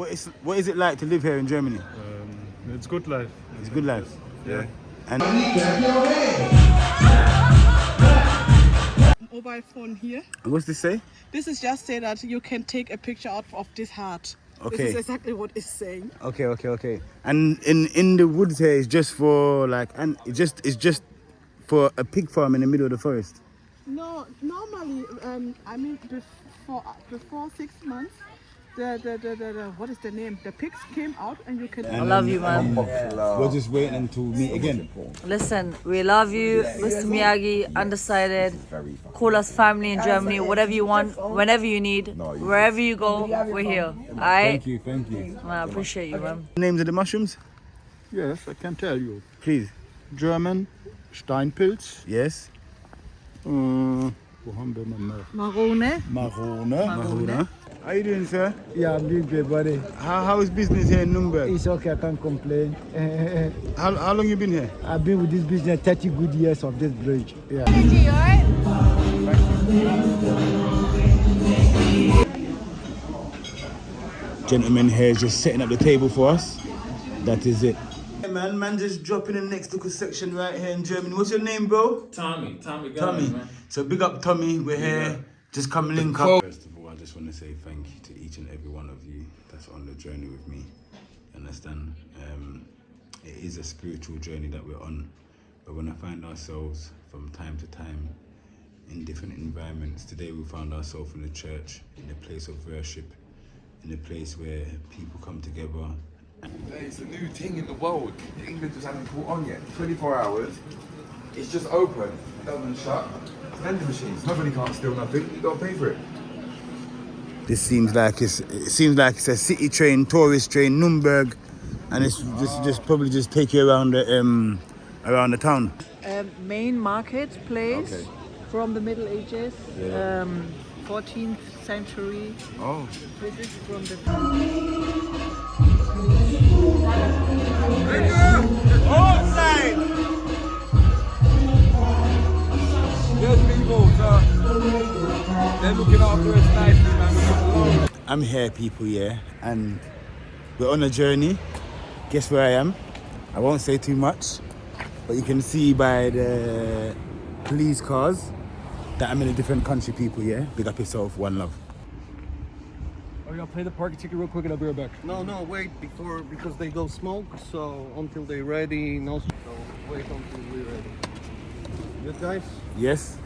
what is it like to live here in Germany? It's good life. It's good life. Yeah. And mobile phone here. what's this say? This is just say that you can take a picture out of this heart. Okay. This is exactly what it's saying. Okay. And in the woods here is just for like, and it's just for a pig farm in the middle of the forest. No, normally, I mean before 6 months, the what is the name? The pigs came out and you can. I love you, man. We're just waiting to meet again. Listen, we love you, Mr. Miyagi, Undecided. Call us family in Germany, whatever you want, whenever you need, wherever you go, we're here. Alright? Thank you. Man, I appreciate you, man. Names of the mushrooms? Yes, I can tell you. Please. German, Steinpilz. Yes. Wo haben wir noch? Marone. How you doing, sir? Yeah, I'm doing great, buddy. How is business here in Nuremberg? It's okay, I can't complain. How long you been here? I've been with this business 30 good years of this bridge. Yeah. Gentleman here is just setting up the table for us. That is it. Hey man just dropping the next little section right here in Germany. What's your name, bro? Tommy, man. So big up Tommy, we're here. Just come link up. First of all, I just want to say thank you to each and every one of you that's on the journey with me. Understand? It is a spiritual journey that we're on. But when I find ourselves from time to time in different environments, today we found ourselves in a church, in a place of worship, in a place where people come together. It's a new thing in the world. England just hasn't caught on yet. 24 hours, it's just open, it doesn't shut. Vending machines, nobody can't steal nothing, you gotta pay for it. This seems like it's a city train, tourist train, Nuremberg, and it's just probably just take you around the town. Main marketplace Okay. from the Middle Ages, 14th century. Oh. This is from the. There's people, they're looking after us nicely, man. I'm here, people, yeah, and we're on a journey. Guess where I am? I won't say too much, but you can see by the police cars that I'm in a different country, people, yeah? Big up yourself, one love. Are you gonna play the parking ticket real quick and I'll be right back? No, wait, because they go smoke, so until they're ready, so wait until we're ready. Good, guys? Yes?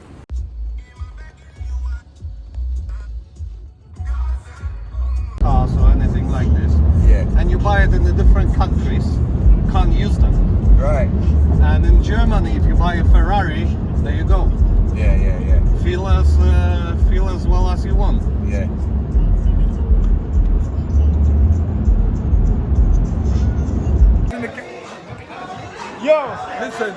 Cars or anything like this. Yeah. And you buy it in the different countries, you can't use them. Right. And in Germany, if you buy a Ferrari, there you go. Yeah. Feel as well as you want. Yeah. Yo, listen,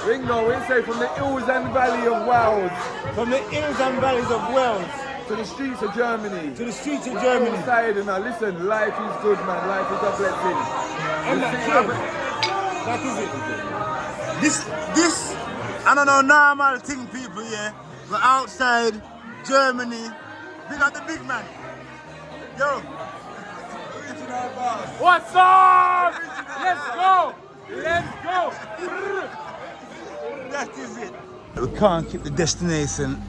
Ringo, we say from the hills and valley of Wales. From the hills and valleys of Wales. To the streets of Germany. Inside, and now listen, life is good, man. Life is a blessing. And that is it. This, I don't know, normal thing, people, yeah. We're outside Germany. Big up the big man. Yo. What's up? Let's go. That is it. We can't keep the destination.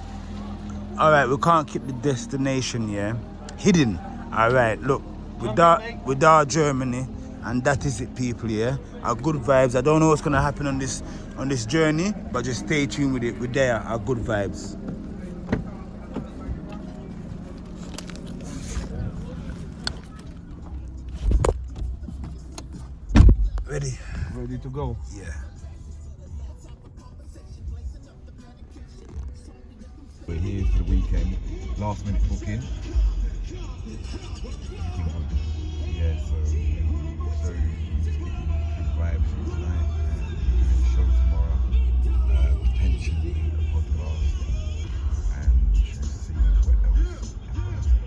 Alright, we can't keep the destination, yeah, hidden. Alright, look, with our Germany, and that is it, people, yeah. Our good vibes. I don't know what's gonna happen on this journey, but just stay tuned with it. We're there, our good vibes. Ready to go. Yeah. We're here for the weekend, last minute booking. Yeah, so we just keep the vibes for tonight and doing a show tomorrow, potentially a podcast, and to see what else can put us on a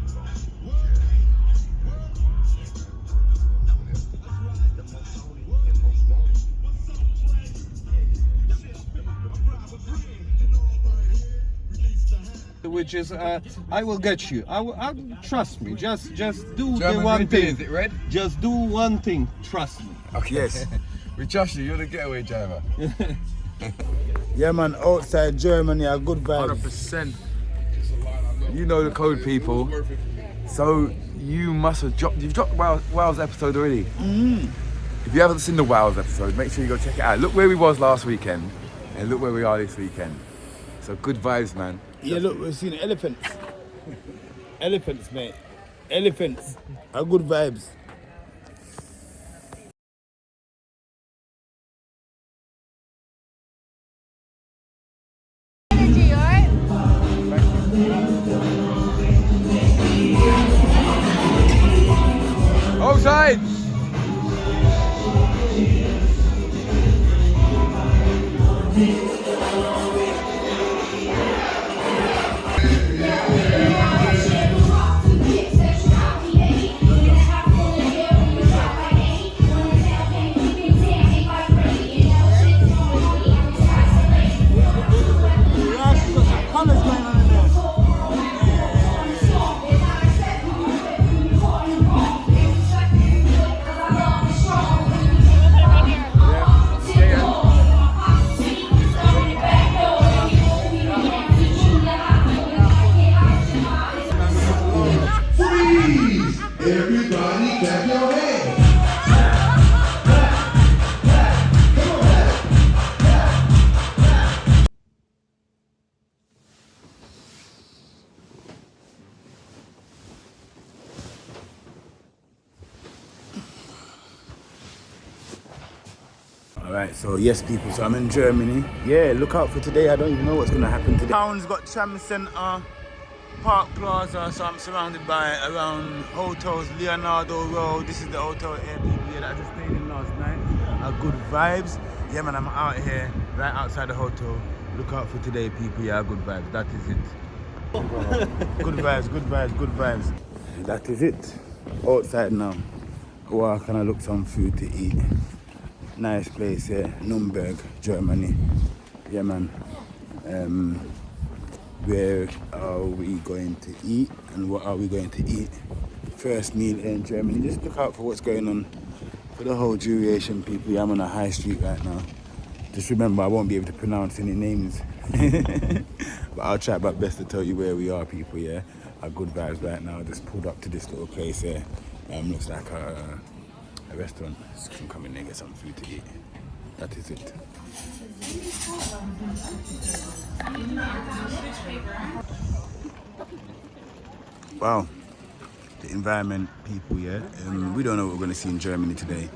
long which is I will get you. Trust me. Just do German the one red beer, thing. is it red? Just do one thing. Trust me. Okay. Yes. We trust you. You're the getaway driver. Yeah, man, outside Germany are good vibes. 100%. You know the code, people. So you must have you've dropped Wales episode already. If you haven't seen the Wales episode, make sure you go check it out. Look where we was last weekend and look where we are this weekend. So good vibes, man. Yeah, look, we've seen elephants. Elephants, mate. Elephants are good vibes. Outside! Everybody clap your hands. Alright, so yes people, so I'm in Germany. Yeah, look out for today. I don't even know what's gonna happen today. Town's got Tram Center, Park Plaza, so I'm surrounded by around hotels, Leonardo Road. This is the hotel Airbnb that I just stayed in last night. Good vibes. Yeah man, I'm out here, right outside the hotel. Look out for today people, yeah, good vibes, that is it. Good vibes, good vibes, good vibes. That is it. Outside now. Walk and I look some food to eat. Nice place here, Nürnberg, Germany. Yeah man. Where are we going to eat and what are we going to eat? First meal in Germany. Just look out for what's going on for the whole duration, people. Yeah, I'm on a high street right now. Just remember, I won't be able to pronounce any names. But I'll try my best to tell you where we are, people, yeah? Our good vibes right now. Just pulled up to this little place here. Looks like a restaurant. Just can come in there and get some food to eat. That is it. Wow, the environment, people, yeah. We don't know what we're going to see in Germany today.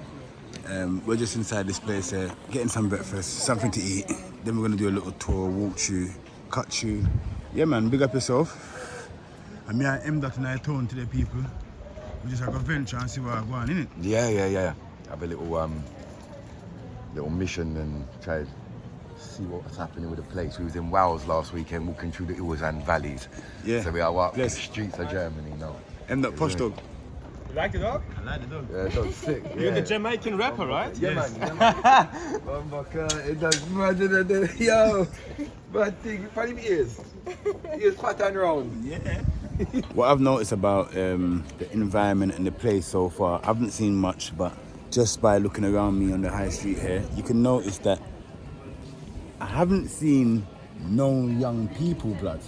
We're just inside this place here, getting some breakfast, something to eat. Then we're going to do a little tour, walk through, cut through. Yeah, man, big up yourself. And me, I am that in our town today, people. We just have a venture and see where I'm going, innit? Yeah. Have a little little mission and try to see what's happening with the place. We was in Wales last weekend, walking through the hills and valleys. Yeah. So we are walking the streets of Germany now. And that posh dog. You like the dog? I like the dog. Yeah, the dog's sick. You're the Jamaican rapper, right? Yeah, man. Oh my God, it does mad. Yo, bad thing. Funny ears. Ears fat and round. Yeah. What I've noticed about the environment and the place so far, I haven't seen much, but just by looking around me on the high street here, you can notice that I haven't seen no young people, blood.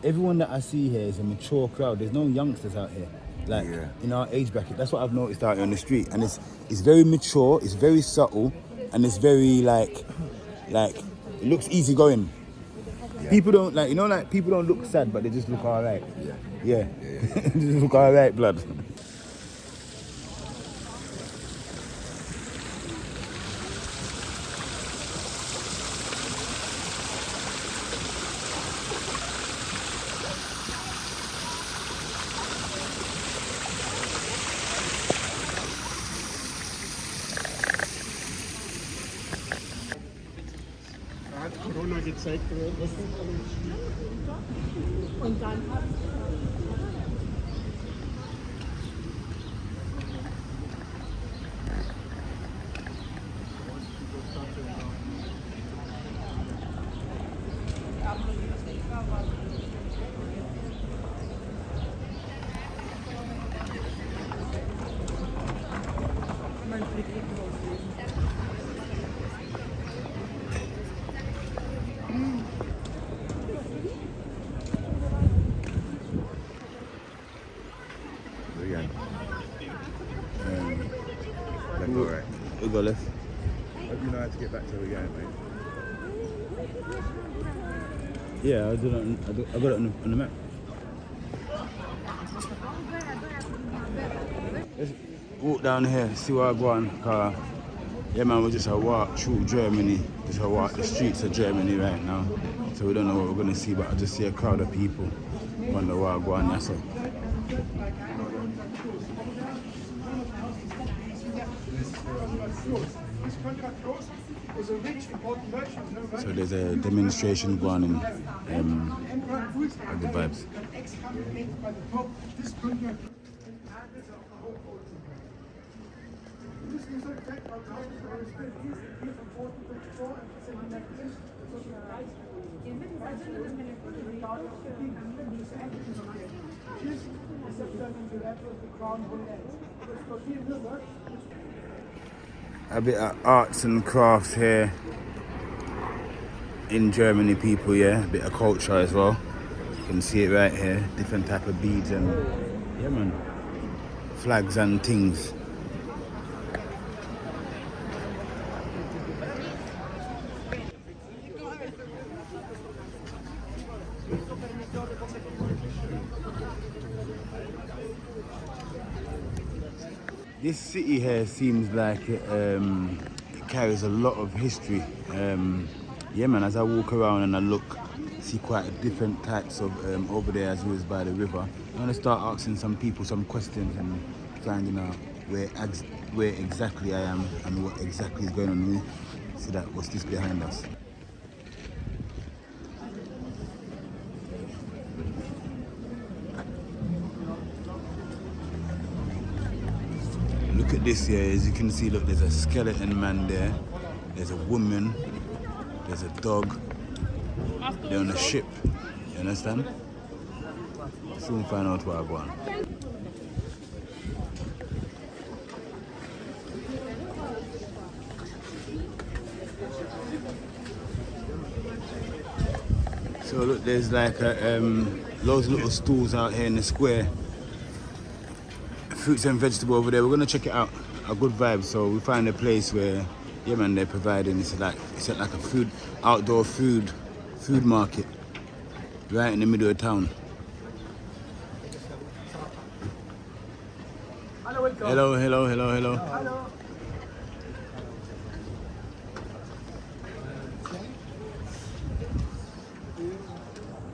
Everyone that I see here is a mature crowd. There's no youngsters out here, like in our age bracket. That's what I've noticed out here on the street, and it's very mature, it's very subtle, and it's very like it looks easy going. Yeah. People don't people don't look sad, but they just look all right. Yeah. They just look all right, blood. Corona gezeigt wird. Und dann Again. Left or right? We go left. Hope you know how to get back to the game, mate. Yeah, I got it on the map. Let's walk down here, see where I go on. Yeah, man, we're just a walk through Germany. Just a walk the streets of Germany right now. So we don't know what we're gonna see, but I just see a crowd of people. Wonder where I go on. That's all. So there's a demonstration going on in the vibes. A bit of arts and crafts here in Germany, people, yeah. A bit of culture as well. You can see it right here. Different type of beads and, yeah, man, flags and things. This city here seems like it carries a lot of history. Yeah, man, as I walk around and I look, see quite different types of over there as well as by the river. I'm gonna start asking some people some questions and finding out where exactly I am and what exactly is going on with me. See that, what's this behind us? Look at this here, as you can see, look, there's a skeleton man there, there's a woman, there's a dog, they're on a ship, you understand? Soon find out where I go on. So look, there's like loads of little stalls out here in the square. Fruits and vegetables over there. We're gonna check it out. A good vibe. So we find a place where, yeah, man, they're providing. It's like a outdoor food market, right in the middle of town. Hello, hello, hello, hello. Hello.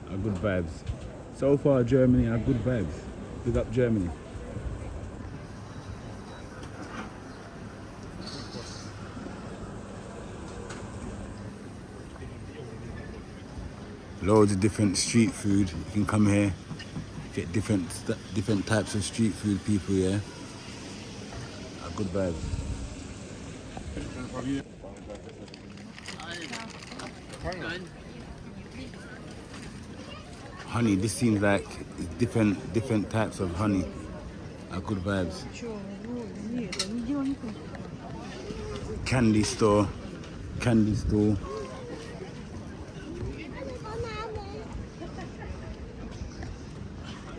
A good vibes. So far, Germany are good vibes. Big up Germany. Loads of different street food. You can come here, get different types of street food, people, yeah. A good vibe. Honey, this seems like different types of honey. A good vibes. Candy store.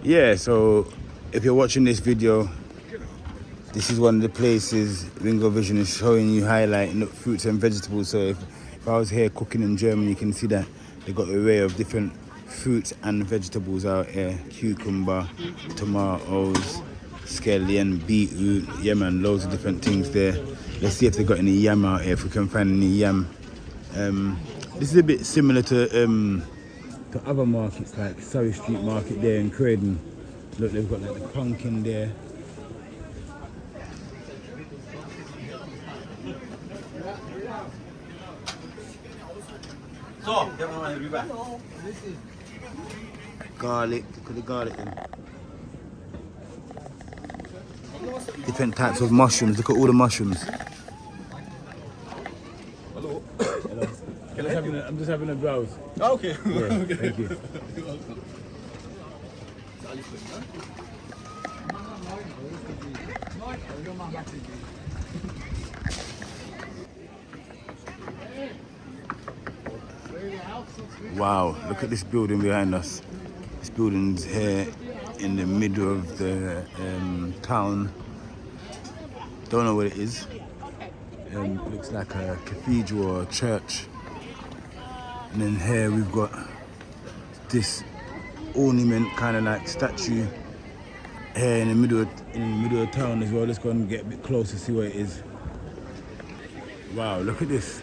Yeah, so if you're watching this video, this is one of the places Ringo Vision is showing you, highlighting fruits and vegetables. So if I was here cooking in Germany, you can see that they got an array of different fruits and vegetables out here. Cucumber, tomatoes, scallion, beetroot, yeah, man, loads of different things there. Let's see if they got any yam out here, if we can find any yam. This is a bit similar to other markets like Surrey Street Market there in Croydon. Look, they've got like the pumpkin there. Garlic, look at the garlic in. Different types of mushrooms, look at all the mushrooms. Hello. Hello. I'm just having a browse. Oh, okay. Yeah, Okay. thank you. Wow, look at this building behind us. This building's here in the middle of the town. Don't know what it is. Looks like a cathedral or a church. And then here we've got this ornament, kind of like statue, here in the middle of town as well. Let's go and get a bit closer, see what it is. Wow, look at this.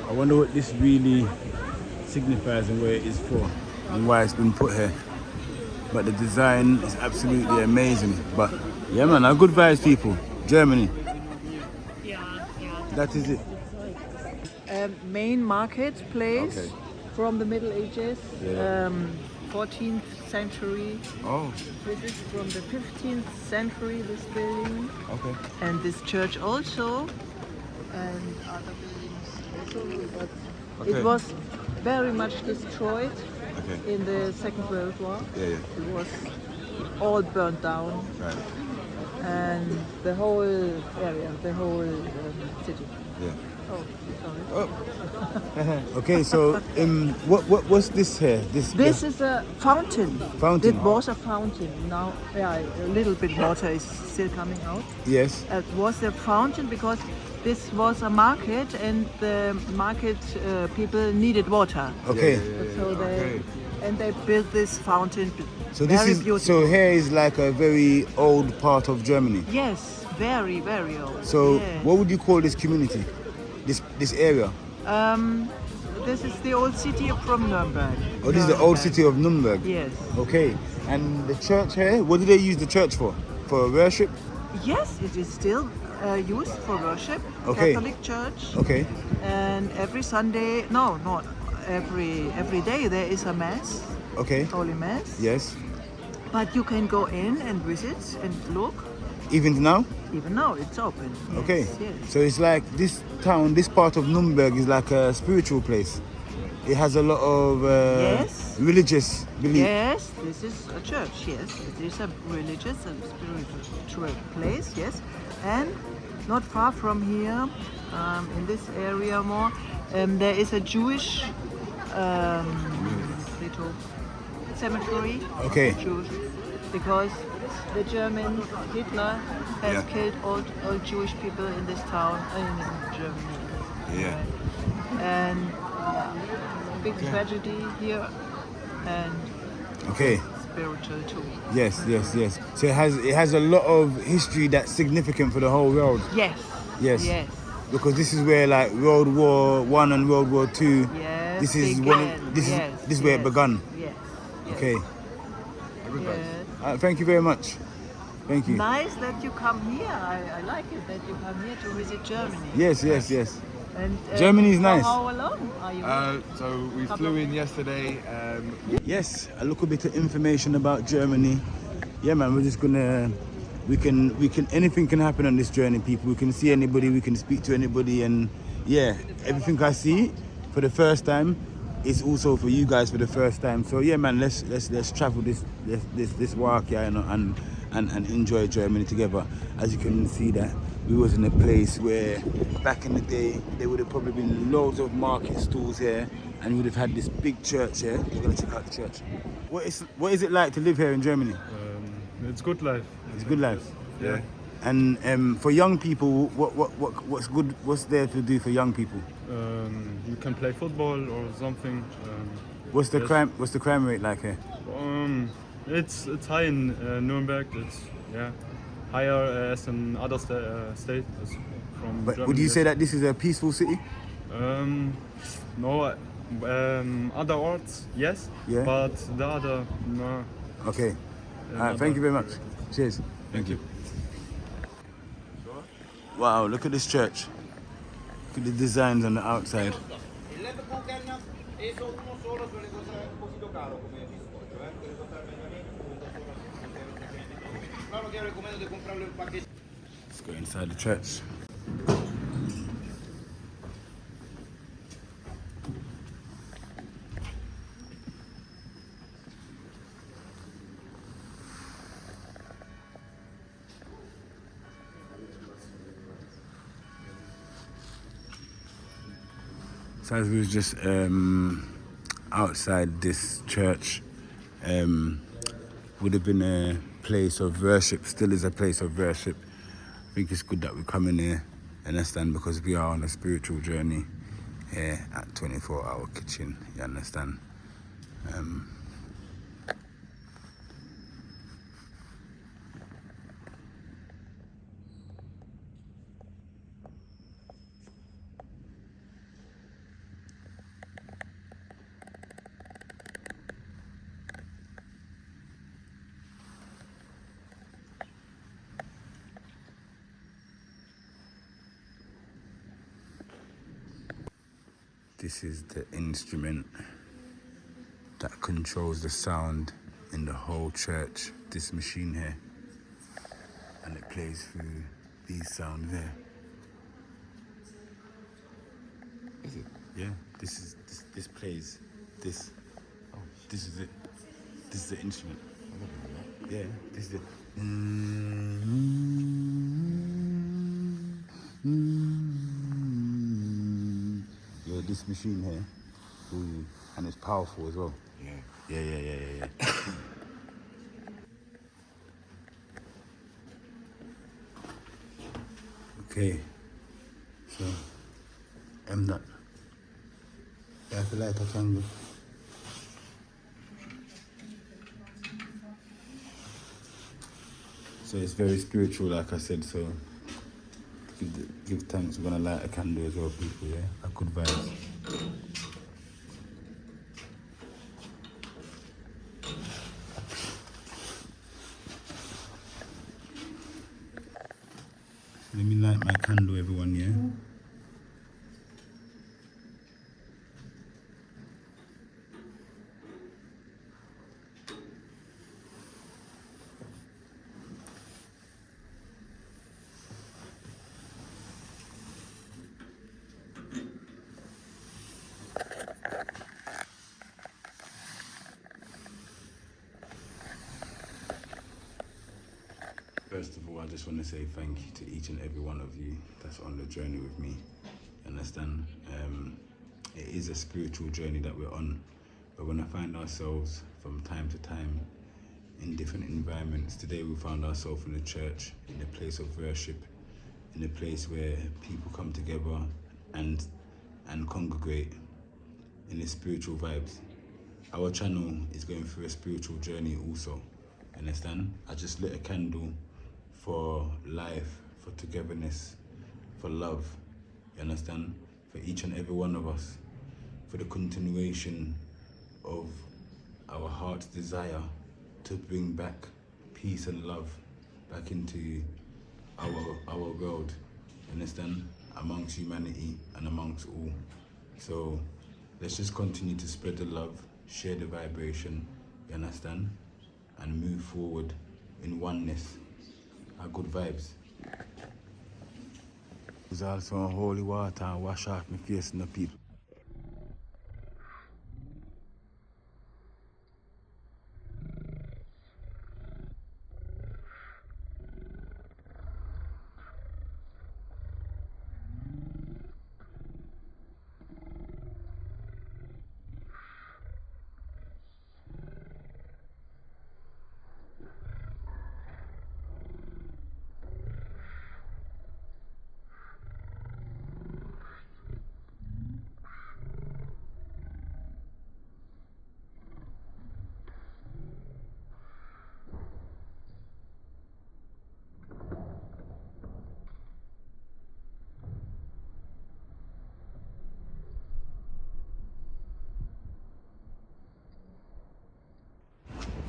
I wonder what this really signifies and where it is for and why it's been put here. But the design is absolutely amazing. But yeah, man, our good vibes, people. Germany. That is it. Main marketplace Okay. from the Middle Ages, Yeah. 14th century. Oh, This is from the 15th century, this building. okay. And this church also, and other buildings also, but Okay. it was very much destroyed Okay. in the Second World War. Yeah. It was all burnt down, Right. and the whole area, the whole city. Yeah. Oh, sorry. Okay, so what's this here? This is a fountain. Fountain. It was a fountain. Now, yeah, a little bit water is still coming out. Yes. It was a fountain because this was a market, and the market people needed water. Okay. So they built this fountain. So this very is beautiful. so here is like a very old part of Germany. Yes, very very old. So yes. what would you call this community? This area? This is the old city from Nuremberg. Oh, this is the old city of Nuremberg. Yes. Okay. And the church here, what do they use the church for? For worship? Yes, it is still used for worship. Okay. Catholic Church. Okay. And every Sunday, no, not every day there is a mass, Okay. holy mass. Yes. But you can go in and visit and look. Even now? Even now it's open. Yes, Okay. Yes. So it's like this town, this part of Nuremberg is like a spiritual place. It has a lot of Yes. religious belief. Yes, this is a church. Yes, it is a religious and spiritual place. Yes, and not far from here, in this area more, there is a Jewish little cemetery. Okay. Jewish, because the German Hitler has Yeah. killed all Jewish people in this town in Germany. Yeah. And big tragedy here, and Okay. spiritual too. Yes, yes, yes. So it has a lot of history that's significant for the whole world. Yes. Yes. Yes. Because this is where like World War I and World War II. Yes. This is began. this yes. is this is where it yes. began. Yes. Okay. Yes. Thank you very much. Thank you. Nice that you come here. I like it that you come here to visit Germany. Yes, yes, yes. And, Germany is nice. How long are you? So we flew in yesterday. Yes, a little bit of information about Germany. Yeah, man, we're just gonna, we can, anything can happen on this journey, people. We can see anybody, we can speak to anybody, and yeah, everything I see for the first time is also for you guys for the first time. So yeah, man, let's travel this walk, yeah, and enjoy Germany together. As you can see that we was in a place where back in the day there would have probably been loads of market stalls here, and you would have had this big church here. We're gonna check out the church. What is it like to live here in Germany? It's good life. It's good life. Yeah. And for young people, what's good? What's there to do for young people? You can play football or something. What's the yes. crime? What's the crime rate like here? It's high in Nuremberg. It's higher as in other states from But Germany. would you say that this is a peaceful city? No, other orts, yes. Yeah. But the other, no. Okay. Thank you very much. Cheers. Thank you. Wow, look at this church. Look at the designs on the outside. Let's go inside the church. So as we was just outside this church, would have been a place of worship, still is a place of worship. I think it's good that we come in here, understand, because we are on a spiritual journey here at 24 Hour Kitchen, you understand. This is the instrument that controls the sound in the whole church, this machine here. And it plays through these sounds here. Is it? Yeah, this plays this. Oh, this is it. This is the instrument. Yeah, this is it. Yeah, this machine here, and it's powerful as well. Yeah. Okay, so that. Yeah, I feel like I can go. So it's very spiritual, like I said. So give thanks. We're gonna light a candle as well, people. Yeah, a good vibes. Let me light my candle, everyone. Yeah. First of all, I just want to say thank you to each and every one of you that's on the journey with me. Understand? It is a spiritual journey that we're on. We're going to find ourselves from time to time in different environments. Today we found ourselves in a church, in a place of worship, in a place where people come together and congregate in the spiritual vibes. Our channel is going through a spiritual journey also. Understand? I just lit a candle for life, for togetherness, for love, you understand? For each and every one of us, for the continuation of our heart's desire to bring back peace and love back into our world, you understand? Amongst humanity and amongst all. So let's just continue to spread the love, share the vibration, you understand? And move forward in oneness. Our good vibes. There's also holy water and wash off my face and the people.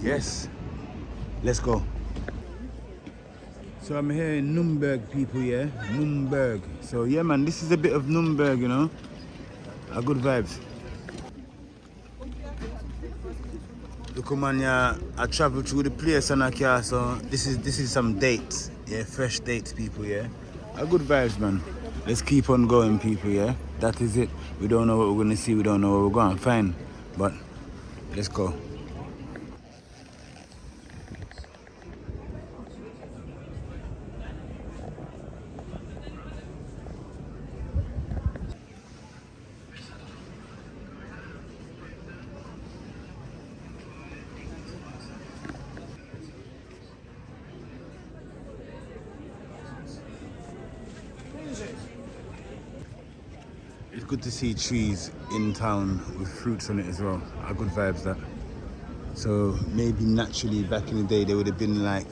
Yes, let's go. So I'm here in Nürnberg, people, yeah? Nürnberg. So yeah, man, this is a bit of Nürnberg, you know? A good vibes. Look, man, yeah, I traveled through the place and I can, so this is some dates, yeah? Fresh dates, people, yeah? A good vibes, man. Let's keep on going, people, yeah? That is it. We don't know what we're gonna see, we don't know where we're going, fine. But let's go. good to see trees in town with fruits on it as well. Are good vibes that. So maybe naturally back in the day there would have been like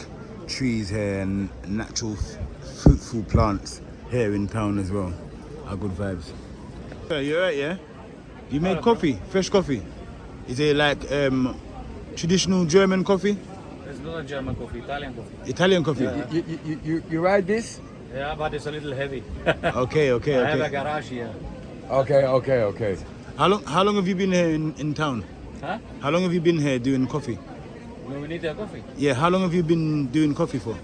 trees here and natural fruitful plants here in town as well. Are good vibes. You're right, yeah? You made coffee, fresh coffee. Is it like traditional German coffee? It's not a German coffee, Italian coffee. Italian coffee? Yeah. You ride this? Yeah, but it's a little heavy. Okay. I have a garage here. Okay. How long have you been here in town? Huh? How long have you been here doing coffee? No, we need a coffee. Yeah, how long have you been doing coffee for?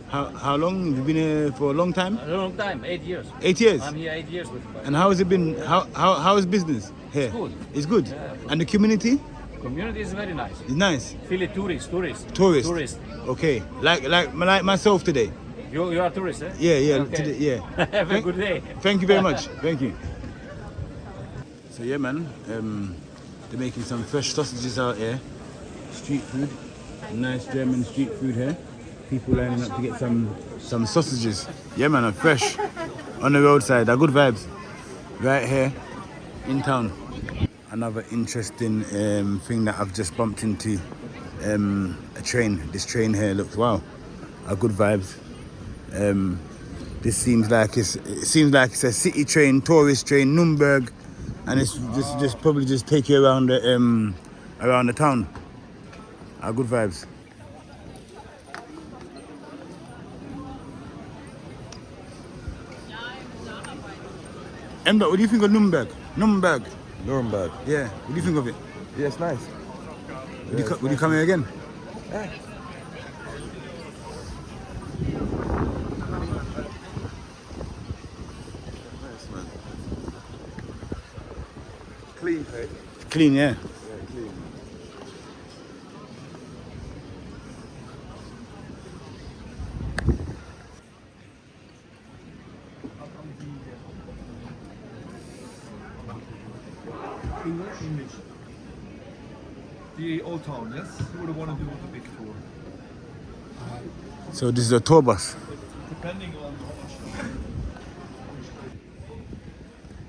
How long? Have you been here for a long time? A long time, 8 years. 8 years? I'm here 8 years with you. And how has it been? How is business here? It's good. It's good? Yeah. And the community? Community is very nice. It's nice? Feel it tourist. Tourist? Okay. Like myself today? You are a tourist, eh? Yeah, Okay. today, yeah. Have a good day. Thank you very much. Thank you. So yeah, man, they're making some fresh sausages out here. Street food, nice German street food here. People lining up to get some sausages. Yeah, man, are fresh on the roadside. They're good vibes. Right here in town. Another interesting thing that I've just bumped into. A train. This train here looks wow. Are good vibes. This seems like it's a city train, tourist train, Nuremberg, and it's just probably just take you around the town. Are good vibes. What do you think of Nuremberg? Nuremberg. Yeah. What do you think of it? Yeah, it's nice. Would you come here again? Yeah. Clean, hey? Clean, yeah. Yeah, clean. English. The old town, yes? You would want to do the big tour. So this is a tour bus. Depending on how much.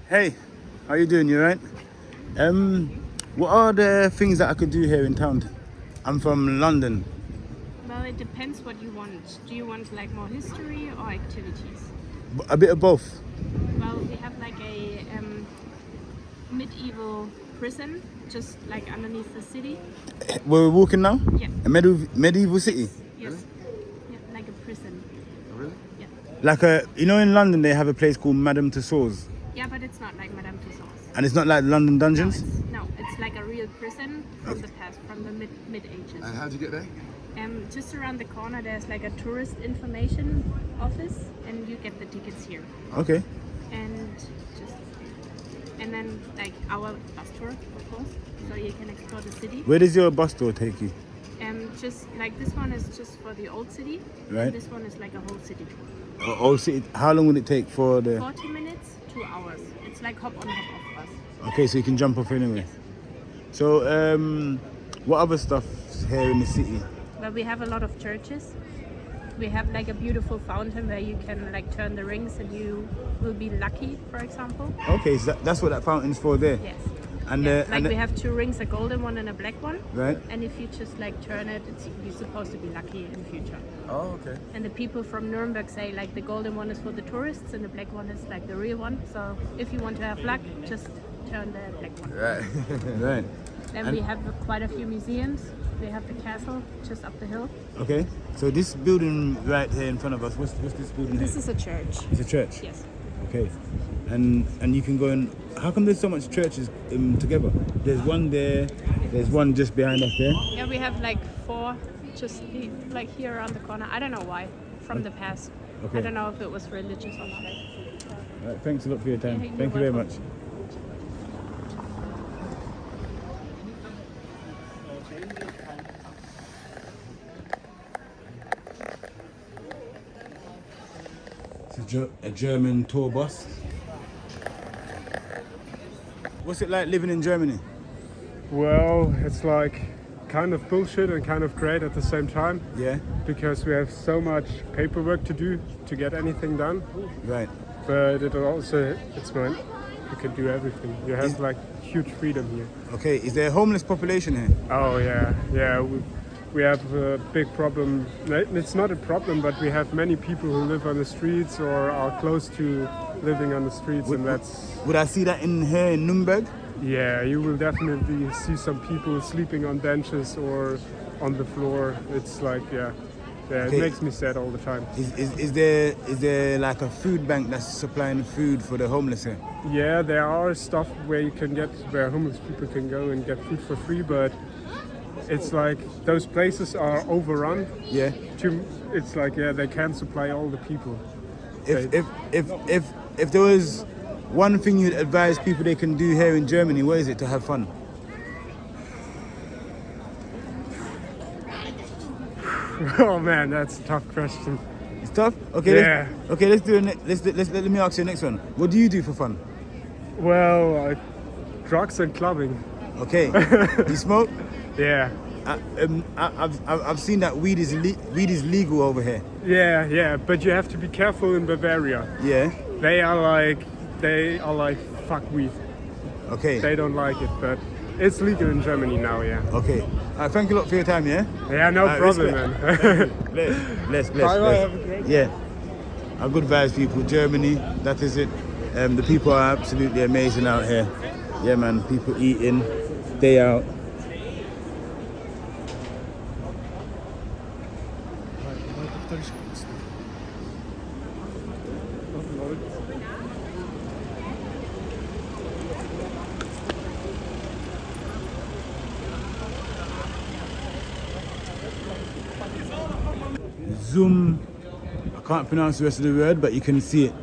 Hey, how you doing? You right? What are the things that I could do here in town? I'm from London. Well, it depends what you want. Do you want like more history or activities? A bit of both. Well, we have like a medieval prison just like underneath the city. Where we're walking now? Yeah. A medieval city? Yes. Yeah, like a prison. Really? Yeah. Like in London they have a place called Madame Tussauds. Yeah, but it's not like Madame Tussauds. And it's not like London dungeons? No, it's like a real prison from the past, from the mid ages. And how'd you get there? Just around the corner there's like a tourist information office and you get the tickets here. Okay. And then like our bus tour, of course, so you can explore the city. Where does your bus tour take you? Just like this one is just for the old city. Right. And this one is like a whole city tour. Old city. How long would it take for the? 40 minutes, 2 hours. It's like hop on, hop off bus. Okay, so you can jump off anywhere. So, what other stuff here in the city? Well, we have a lot of churches. We have like a beautiful fountain where you can like turn the rings and you will be lucky, for example. Okay, so that's what that fountain's for there. Yes. And Yeah, like we have 2 rings, a golden one and a black one. Right. And if you just like turn it, you're supposed to be lucky in the future. Oh, okay. And the people from Nuremberg say like the golden one is for the tourists and the black one is like the real one. So if you want to have luck, just turn the black one. Right. Right. Then we have quite a few museums. We have the castle just up the hill. Okay. So this building right here in front of us, what's this building here? This is a church. It's a church? Yes. Okay. And you can go and... How come there's so much churches together? There's one there, there's one just behind us there. Yeah, we have like 4 just like here around the corner. I don't know why, from the past. Okay. I don't know if it was religious or not. All right, thanks a lot for your time. Yeah, you're Thank you very much. welcome. It's a German tour bus. What's it like living in Germany? Well, it's like kind of bullshit and kind of great at the same time. Yeah. Because we have so much paperwork to do to get anything done. Right. but it also it's meant you can do everything. You have like huge freedom here. Okay, is there a homeless population here? Oh yeah. We have a big problem. It's not a problem, but we have many people who live on the streets or are close to living on the streets, and that's. Would I see that in here in Nürnberg? Yeah, you will definitely see some people sleeping on benches or on the floor. It's like okay. It makes me sad all the time. Is there like a food bank that's supplying food for the homeless here? Yeah, there are stuff where homeless people can go and get food for free, but it's like those places are overrun. Yeah. It's like they can't supply all the people. If there was one thing you'd advise people they can do here in Germany, what is it to have fun? Oh man, that's a tough question. It's tough. Okay. Yeah. Let me ask you the next one. What do you do for fun? Well, drugs and clubbing. Okay. You smoke? Yeah. I've seen that weed is legal over here. Yeah, but you have to be careful in Bavaria. Yeah. They are like fuck weed. Okay. They don't like it, but it's legal in Germany now. Yeah. Okay. Thank you a lot for your time. Yeah. Yeah, no problem, man. Bless. Bye. Have a great day. Yeah. Our good vibes, people. Germany. That is it. The people are absolutely amazing out here. Yeah, man. People eating day out. Zoom. I can't pronounce the rest of the word, but you can see it.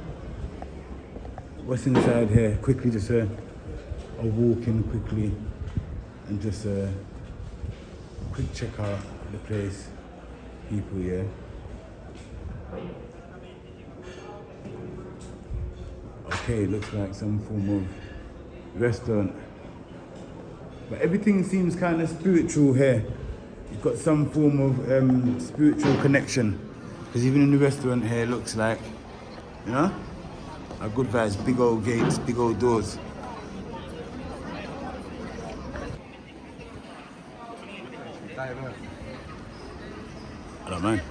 What's inside here? Quickly, just a walk in quickly, and just a quick check out the place. People, yeah. Okay, looks like some form of restaurant, but everything seems kind of spiritual here. You've got some form of spiritual connection, because even in the restaurant here, it looks like, you know, a good vibes, big old gates, big old doors. I don't mind.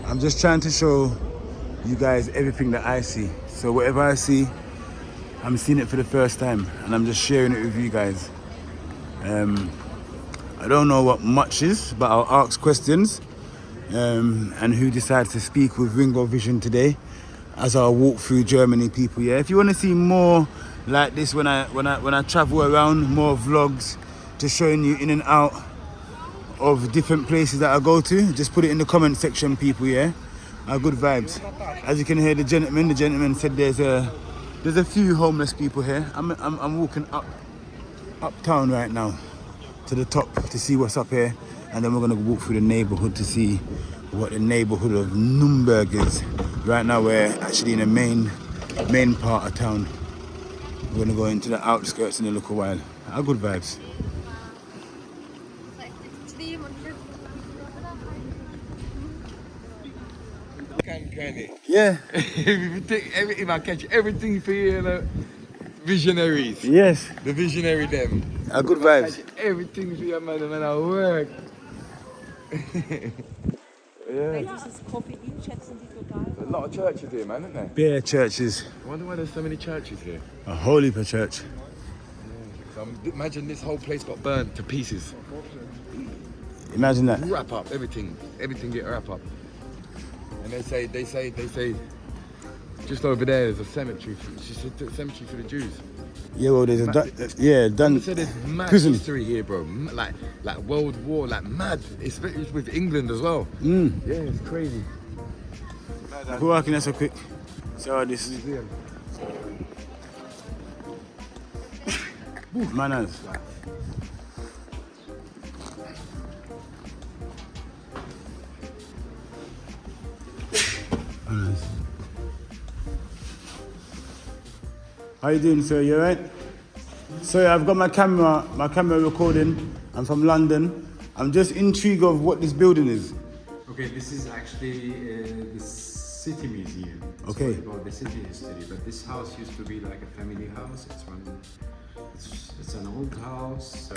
I'm just trying to show you guys everything that I see. So whatever I see, I'm seeing it for the first time, and I'm just sharing it with you guys. I don't know what much is, but I'll ask questions. And who decides to speak with Ringo Vision today as I walk through Germany, people. Yeah, if you want to see more like this when I travel around, more vlogs, just showing you in and out of different places that I go to, just put it in the comment section, people. Yeah, good vibes. As you can hear, the gentleman said there's a few homeless people here. I'm walking uptown right now to the top to see what's up here, and then we're gonna walk through the neighborhood to see what the neighborhood of Nürnberg is. Right now we're actually in the main part of town. We're gonna go into the outskirts in a little while. Good vibes. Yeah. Everything I catch everything for you, know. Visionaries. Yes. The visionary them. Good vibes. Everything for you, man, when I work. Yeah. A lot of churches here, man, isn't there? Bare churches. I wonder why there's so many churches here. A whole heap of church. Yeah. So imagine this whole place got burned to pieces. Imagine that. Wrap up everything get wrap up. And they say, just over there is a cemetery. It's just a cemetery for the Jews. Yeah, well, there's done. So there's mad prison. history here, bro. Like World War, like mad. It's with England as well. Yeah, it's crazy. We're walking there so quick. So this is manners. How you doing, sir? You alright? Sorry, I've got my camera recording. I'm from London. I'm just intrigued of what this building is. Okay, this is actually the city museum. It's Okay. all about the city history. But this house used to be like a family house. It's an old house, so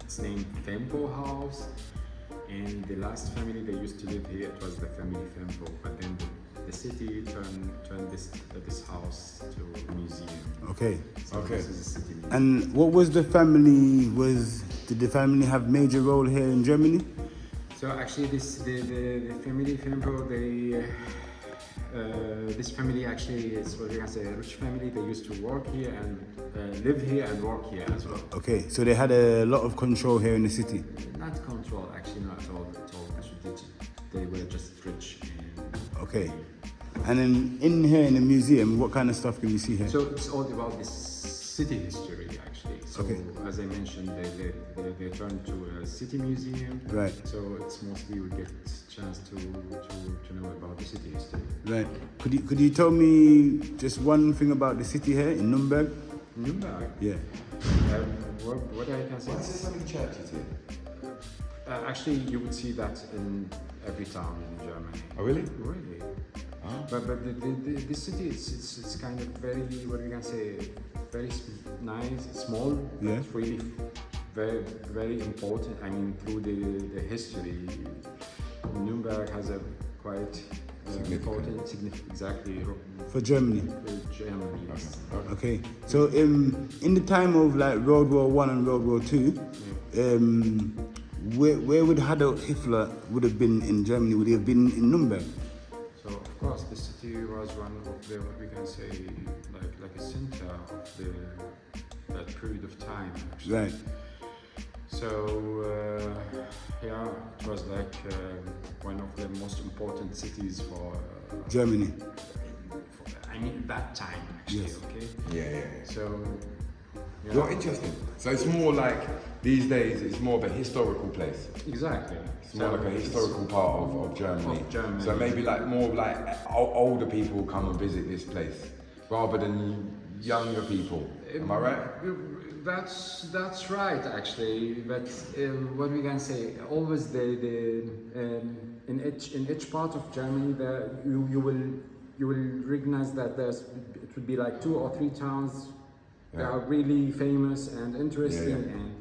it's named Fempo House. And the last family that used to live here, it was the family Fempo. But then the city turned this house to a museum. Okay. So this is a city museum. And what was the family? Did the family have major role here in Germany? So actually, the family Fempo, this family actually is what you can say a rich family. They used to work here and live here and work here as well. Okay, so they had a lot of control here in the city. Not control, actually, not at all. They were just rich. Okay, and then in here in the museum, what kind of stuff can we see here? So it's all about this city history, actually. So Okay. as I mentioned, they turned to a city museum. Right. So it's mostly we get chance to know about the city history. Right. Could you tell me just one thing about the city here in Nuremberg? Nuremberg? Yeah. What I can say. Why is there so many churches here? Actually, you would see that in every town in Germany. Oh, really? Really. Oh. But the city, it's kind of very, what you can say, very nice, small. Yeah. It's really very, very important. I mean, through the history, Nuremberg has a quite important, exactly. For Germany. For Germany, yes. Okay. So in the time of like World War I and World War II, where would Adolf Hitler would have been in Germany? Would he have been in Nuremberg? So of course, the city was one of the, what we can say, like a center of that period of time. Actually. Right. So yeah, it was like one of the most important cities for Germany. I mean, that time actually. Yes. Okay. Yeah. So. Yeah. You're interesting. So it's more like these days. It's more of a historical place. Exactly. It's more like a historical part of Germany. Of Germany. So maybe like more like older people come and visit this place rather than younger people. Am I right? That's right, actually. But what we can say, always in each part of Germany, you will recognize that it would be like 2 or 3 towns that are really famous and interesting.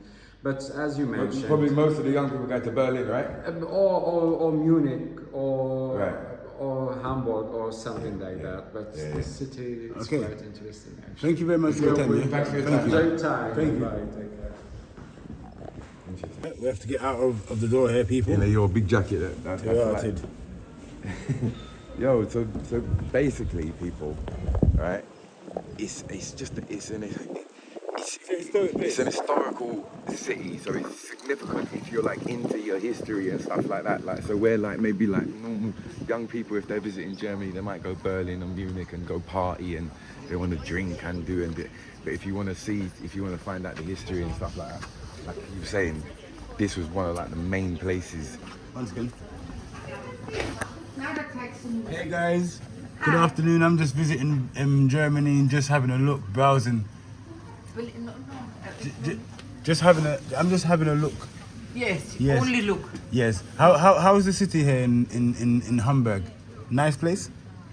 But as you mentioned, probably most of the young people go to Berlin, right? Or Munich or Right. or Hamburg or something like that. But the city is Okay. quite interesting. Actually. Thank you very much for your time. Yeah? Thanks for your Thank time. you. Enjoy your time. Thank you. Bye. Take care. We have to get out of the door here, people. Yeah, your big jacket. That's Yeah, like- I did. Yo, so basically, people, right? It's an historical city, so it's significant if you're like into your history and stuff like that. Like, so we're like maybe like normal young people, if they're visiting Germany, they might go Berlin or Munich and go party and they want to drink and do and. But if you want to find out the history and stuff like that, like you were saying, this was one of like the main places. Once again. Hey guys, good afternoon. I'm just visiting Germany and just having a look, browsing. I'm just having a look. Yes, Yes. only look. Yes. How is the city here in Hamburg? Nice place?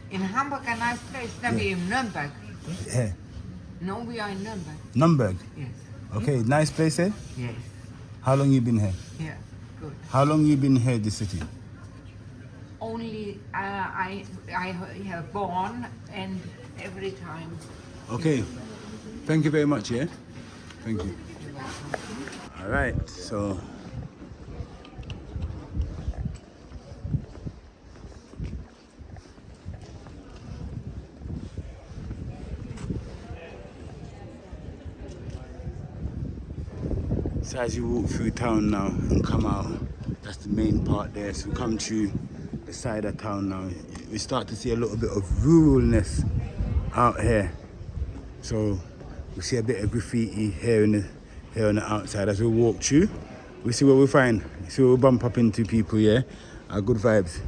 In Hamburg, a nice place. Now we're in Nuremberg. Yeah. No, we are in Nuremberg. Nuremberg. Yes. Okay, nice place here? Yes. How long you been here? Yeah, good. How long you been here, this city? Only I have born and every time. Okay. Thank you very much, yeah? Thank you. All right, so. So as you walk through town now and come out, that's the main part there. So we come to the side of town now. We start to see a little bit of ruralness out here. So we see a bit of graffiti here on the outside. As we walk through, we see what we find. See what we bump up into people, yeah? Our good vibes.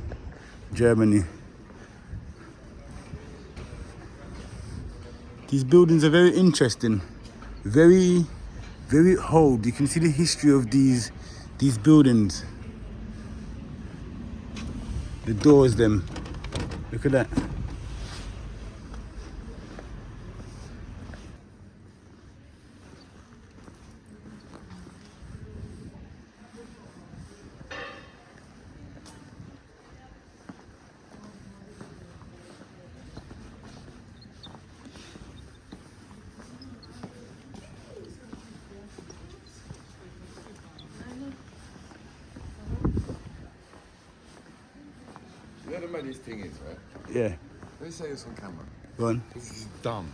Germany. These buildings are very interesting. Very old. You can see the history of these buildings. The doors, them. Look at that. You know the maddest thing is, right? Yeah. Let me say this on camera. Go on. This is dumb.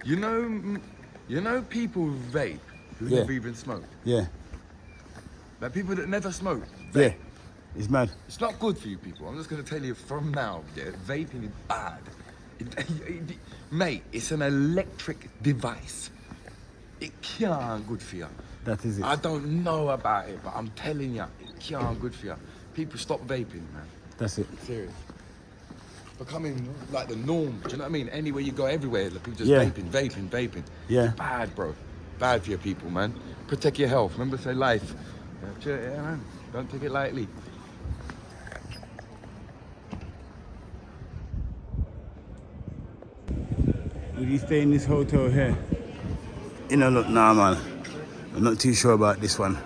You know people who vape who Yeah. never even smoke. Yeah. Like people that never smoke. Yeah. It's mad. It's not good for you people. I'm just gonna tell you from now. Yeah, vaping is bad. Mate, it's an electric device. It can't good for you. That is it. I don't know about it, but I'm telling you, it can't good for you. People stop vaping, man. That's it. Serious. Becoming like the norm. Do you know what I mean? Anywhere you go, everywhere, the people just Yeah. vaping. Yeah. Bad, bro. Bad for your people, man. Protect your health. Remember, say life. Yeah, man. Don't take it lightly. Would you stay in this hotel here? You know, look, nah, man. I'm not too sure about this one.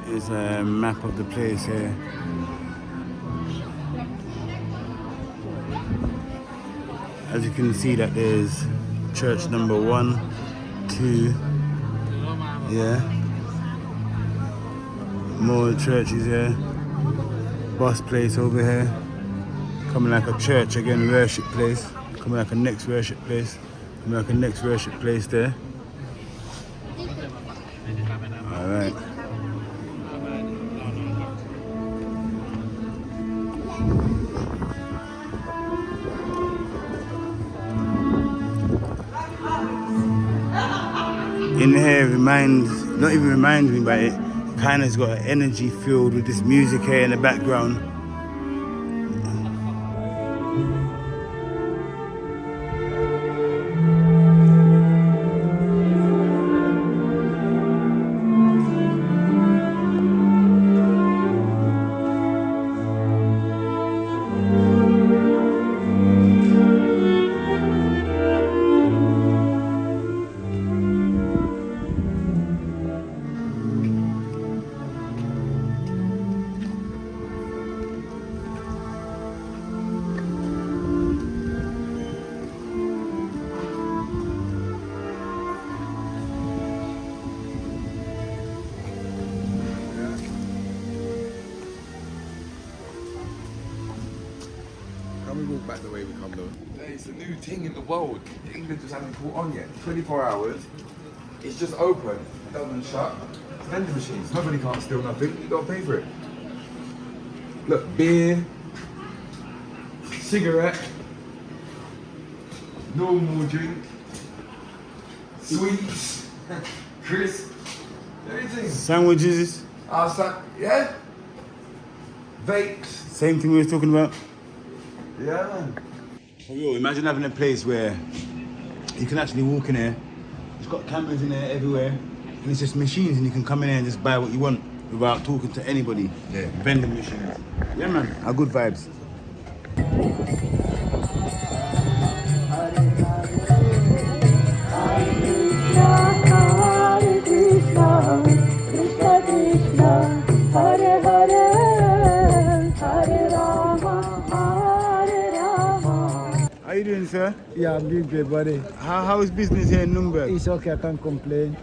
There's a map of the place here. As you can see that there's church number 1, 2, yeah. More churches here. Bus place over here. Coming like a church again, worship place. Coming like a next worship place. Coming like a next worship place there. Alright. In here not even reminds me, but it kind of's got an energy filled with this music here in the background. Can we walk back the way we come though? It's a new thing in the world. England just hasn't caught on yet. 24 hours. It's just open. It doesn't shut. It's vending machines. Nobody can't steal nothing. You gotta pay for it. Look, beer, cigarette, normal drink, sweets, crisp, everything. Sandwiches. Yeah? Vapes. Same thing we were talking about. Yeah, man. For real, imagine having a place where you can actually walk in here. It's got cameras in there everywhere, and it's just machines, and you can come in here and just buy what you want without talking to anybody. Yeah. Vending machines. Yeah, man. Are good vibes. Hare you doing, sir? Yeah, I'm doing great, buddy. How is business here in Nuremberg? It's okay, I can't complain.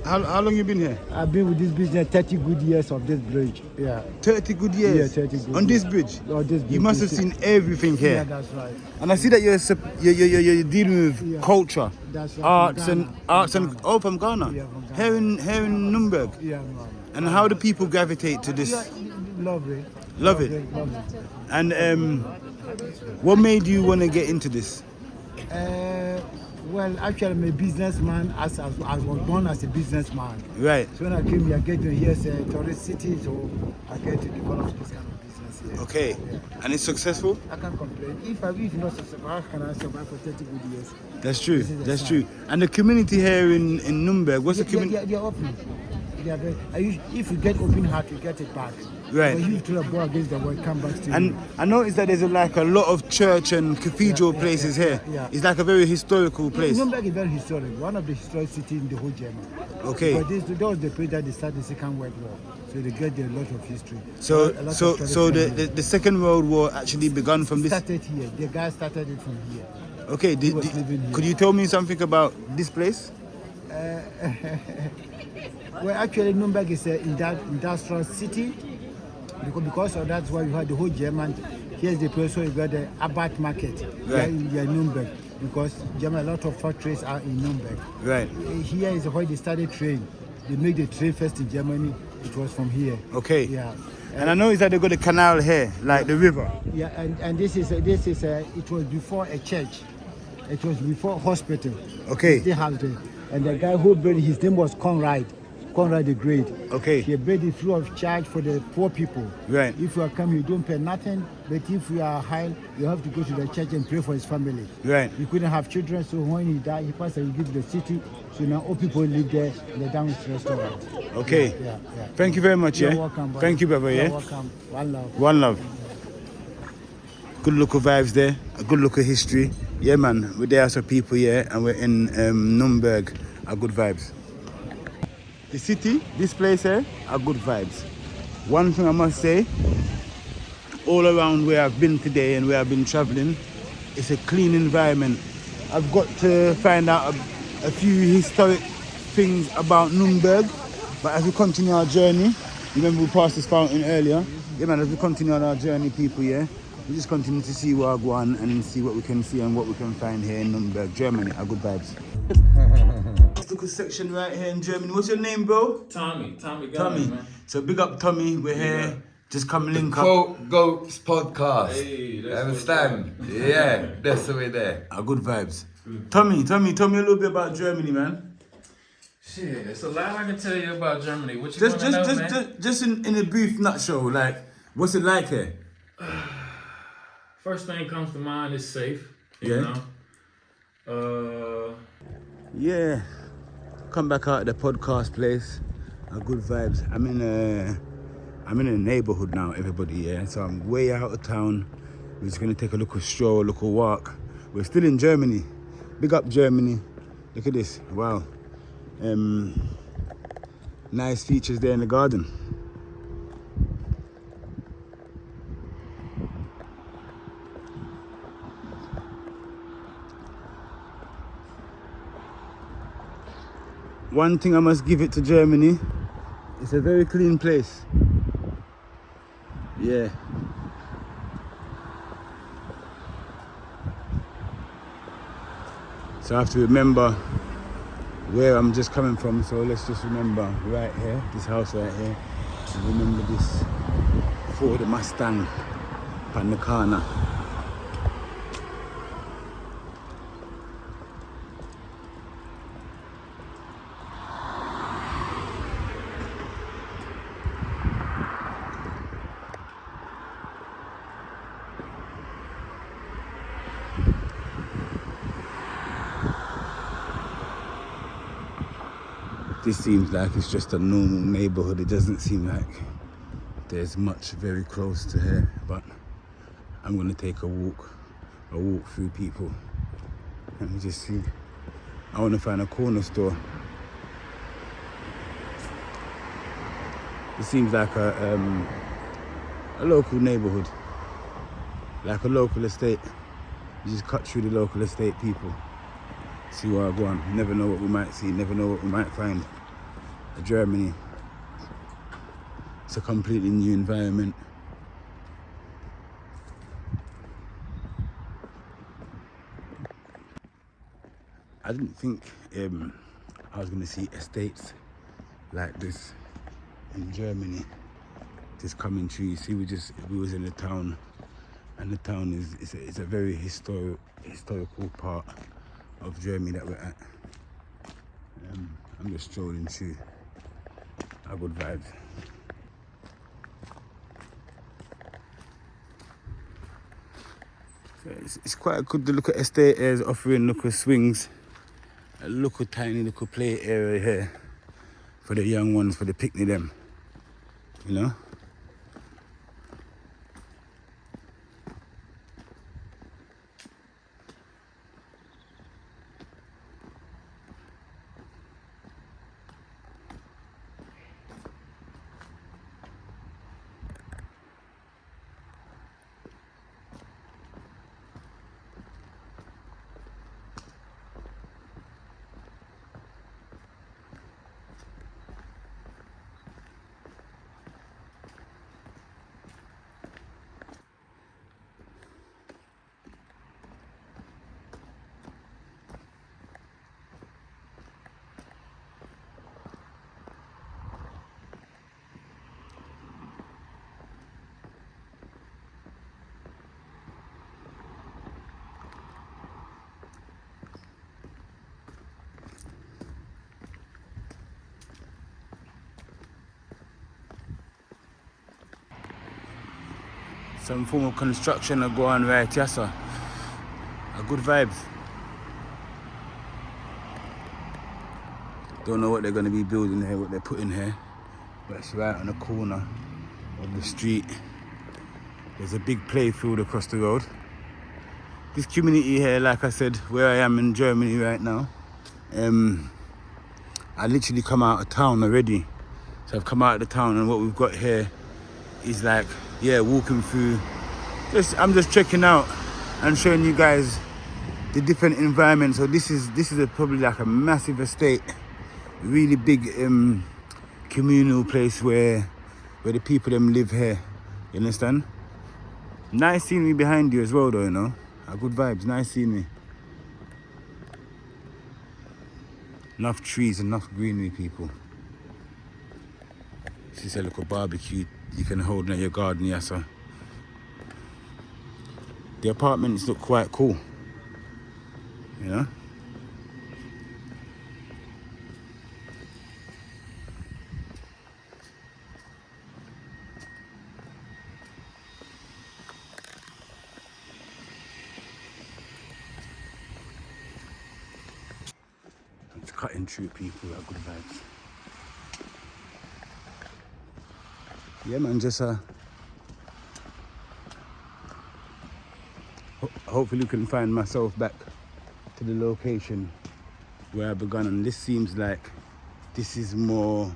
How long you been here? I've been with this business 30 good years of this bridge. Yeah. 30 good years? Yeah, 30 good on years. This bridge? On this bridge. You must have seen everything here. Yeah, that's right. And I see that you're dealing with culture, That's right, arts from and Ghana. arts and from Ghana. Yeah, from Ghana. Here in Nuremberg. Yeah, man. And how do people gravitate to this? Yeah, lovely. Love it. Lovely. And what made you want to get into this? Well, actually, I'm a businessman. I was born as a businessman. Right. So when I came here, I get to here's a tourist city, so I get to develop this kind of business here. Okay. Yeah. And it's successful? I can't complain. If not successful, how can I survive for 30 good years? That's true. This is the That's sign. true. And the community here in Nuremberg, what's the community? They are open. They are very, if you get open heart, you get it back. Right. When you throw a ball against the wall, come back to you. And I noticed that there's a lot of church and cathedral places here. Yeah. It's like a very historical place. Nuremberg is very historic. One of the historic cities in the whole Germany. Okay. But that was the place that they started the Second World War. So they get there a lot of history. So A lot of tourist the Second World War actually began from this. started here. The guy started it from here. Okay. He was living here. Could you tell me something about this place? Well, actually, Nuremberg is an industrial city because of that's why you have the whole German. Here's the place where you got the Abbott market. Right. Here in Nuremberg because German, a lot of factories are in Nuremberg. Right. Here is where they started train. They made the train first in Germany. It was from here. Okay. Yeah. And I noticed that they got a canal here, like the river. Yeah, and this is it was before a church. It was before a hospital. Okay. They have it. And the guy who built it, his name was Conrad the Great. Okay. He built it free of charge for the poor people. Right. If you are coming, you don't pay nothing. But if you are high, you have to go to the church and pray for his family. Right. He couldn't have children, so when he died, he passed and he gave to the city. So now all people live there in the downstairs restaurant. Okay. Yeah. Thank you very much. You're Yeah. welcome, brother. Thank you, brother. You're Yeah. welcome. One love. One love. Good look of vibes there. A good look of history. Yeah, man. We're there as a people, yeah, and we're in Nuremberg. A good vibes. The city, this place here, are good vibes. One thing I must say, all around where I've been today and where I've been traveling, it's a clean environment. I've got to find out a few historic things about Nuremberg, but as we continue our journey, remember we passed this fountain earlier, yeah man, as we continue on our journey, people, yeah, we just continue to see where I go on and see what we can see and what we can find here in Nuremberg, Germany. A good vibes. Look a section right here in Germany. What's your name, bro? Tommy Tommy. man. So big up Tommy. We're here. Just come link up. Quote Goats podcast. Hey, that's Understand? Yeah, that's the way there. Good vibes. Tommy, tell me a little bit about Germany, man. Shit, it's a lot I can tell you about Germany. What you want to know, man? Just in a brief nutshell, like, what's it like here? First thing comes to mind is safe. You Yeah. know. Yeah. Come back out the podcast place. Good vibes. I'm in a neighborhood now, everybody, yeah. So I'm way out of town. We're just gonna take a little stroll, a little walk. We're still in Germany. Big up Germany. Look at this. Wow. Nice features there in the garden. One thing I must give it to Germany, it's a very clean place. Yeah. So I have to remember where I'm just coming from, so let's just remember right here, this house right here. And remember this Ford Mustang on the corner. This seems like it's just a normal neighborhood. It doesn't seem like there's much very close to here, but I'm gonna take a walk through people. Let me just see. I wanna find a corner store. It seems like a local neighborhood, like a local estate. You just cut through the local estate people. See where I go on. You never know what we might see, never know what we might find. Germany. It's a completely new environment. I didn't think I was going to see estates like this in Germany. Just coming through. You see, we was in the town, and the town is a very historical part of Germany that we're at. I'm just strolling through. A good vibes. So it's quite good to look at estate airs offering local swings, a local tiny little play area here for the young ones, for the picnic them, you know. Some form of construction are going right, yes sir. A good vibes. Don't know what they're going to be building here, what they're putting here, but it's right on the corner of the street. There's a big play field across the road. This community here, like I said, where I am in Germany right now, I literally come out of town already. So I've come out of the town, and what we've got here is like, yeah, walking through. I'm just checking out and showing you guys the different environments. So this is probably like a massive estate, really big communal place where the people them live here. You understand? Nice scenery behind you as well, though. You know, good vibes, nice scenery. Enough trees, enough greenery, people. This is a little barbecue you can hold in your garden, yeah, sir. The apartments look quite cool, you know. It's cutting through people, are good vibes. Yeah, man, just hopefully can find myself back to the location where I began, and this seems like this is more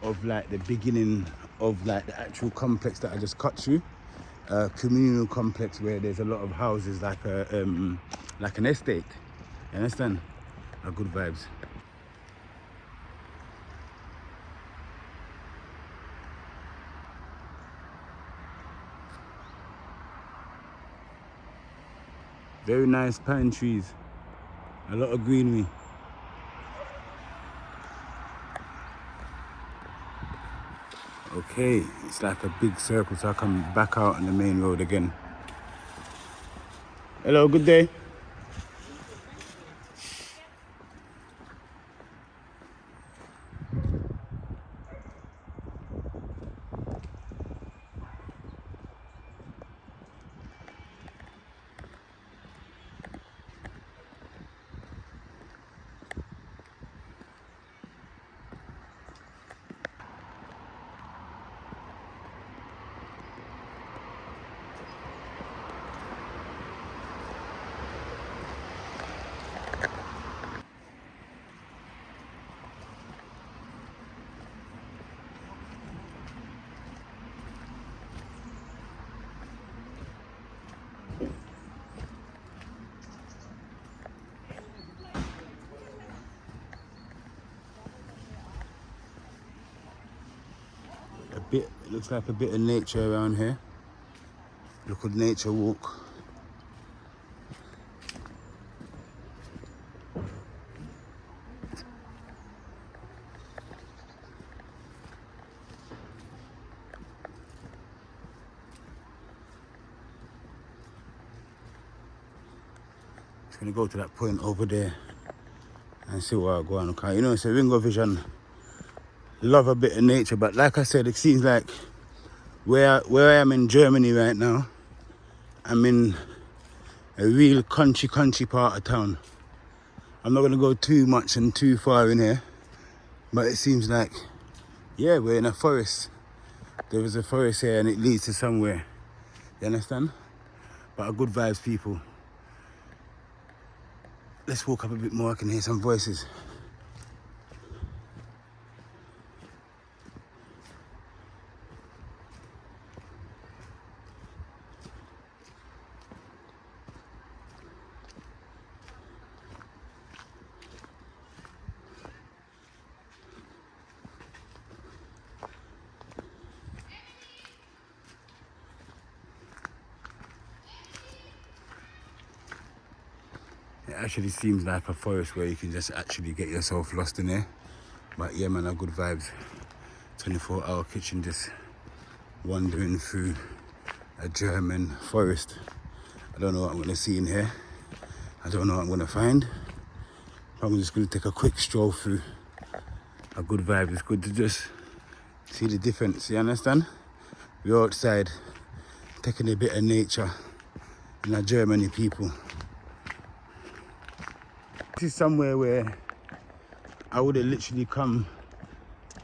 of like the beginning of like the actual complex that I just cut through. Communal complex where there's a lot of houses, like an estate. You understand? Good vibes. Very nice pine trees, a lot of greenery. Okay, it's like a big circle, so I come back out on the main road again. Hello, good day. It looks like a bit of nature around here. Look at nature walk. Just gonna go to that point over there and see what I go on. Okay, you know, it's a Ringo Vision. Love a bit of nature, but like I said, it seems like where I am in Germany right now, I'm in a real country part of town. I'm not gonna go too much and too far in here, but it seems like, yeah, we're in a forest. There is a forest here and it leads to somewhere. You understand? But a good vibes, people. Let's walk up a bit more, I can hear some voices. It actually seems like a forest where you can just actually get yourself lost in there. But yeah, man, a good vibes. 24-hour kitchen, just wandering through a German forest. I don't know what I'm gonna see in here. I don't know what I'm gonna find. I'm just gonna take a quick stroll through. A good vibe. It's good to just see the difference, you understand? We're outside, taking a bit of nature in a Germany, people. This is somewhere where I would have literally come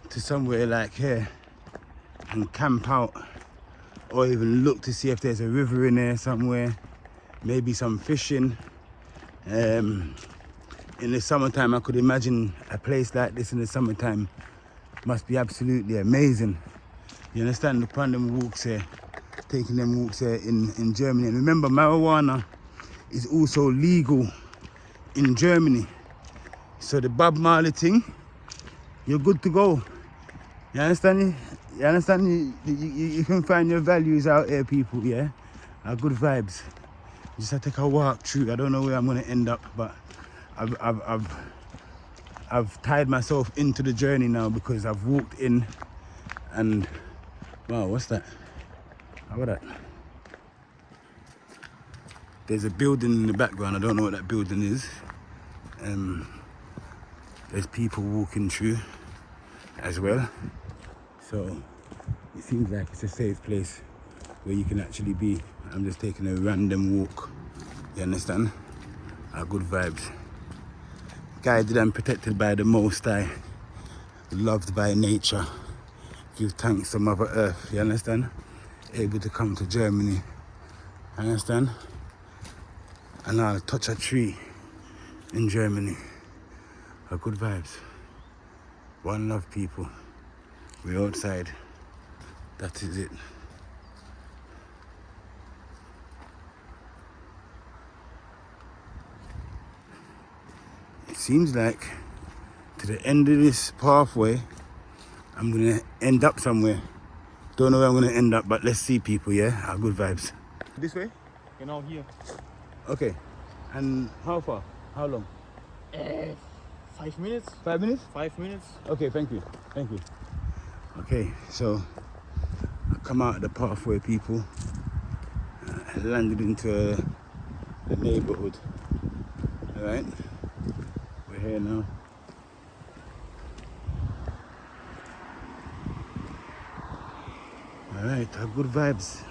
to somewhere like here and camp out, or even look to see if there's a river in there somewhere, maybe some fishing. In the summertime, I could imagine a place like this in the summertime must be absolutely amazing. You understand? Upon them walks here, taking them walks here in Germany. And remember, marijuana is also legal in Germany. So the Bob Marley thing, you're good to go. You understand? You understand? You can find your values out here, people, yeah? Good vibes. Just have to take a walk through. I don't know where I'm gonna end up, but I've tied myself into the journey now because I've walked in and wow, what's that? How about that? There's a building in the background. I don't know what that building is. There's people walking through as well. So it seems like it's a safe place where you can actually be. I'm just taking a random walk. You understand? Good vibes. Guided and protected by the Most High. Loved by nature. Give thanks to Mother Earth. You understand? Able to come to Germany. Understand? And I'll touch a tree in Germany. Good vibes. One love, people. We're outside. That is it. It seems like to the end of this pathway, I'm gonna end up somewhere. Don't know where I'm gonna end up, but let's see, people, yeah? Good vibes. This way? Genau hier. Okay. And how far? How long? 5 minutes. 5 minutes? 5 minutes. Okay, thank you. Thank you. Okay, so I come out of the pathway, people. I landed into the neighborhood. All right, we're here now. All right, good vibes.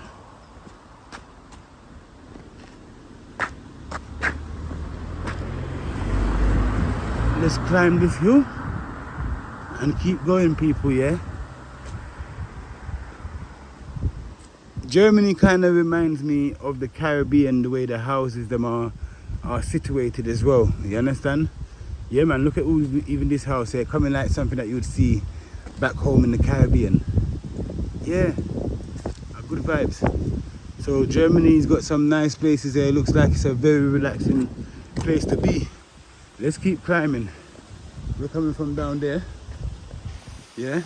Let's climb this hill and keep going, people, yeah? Germany kind of reminds me of the Caribbean, the way the houses them are situated as well. You understand? Yeah, man, look at even this house here, coming like something that you would see back home in the Caribbean. Yeah, good vibes. So Germany's got some nice places there. It looks like it's a very relaxing place to be. Let's keep climbing. We're coming from down there. Yeah,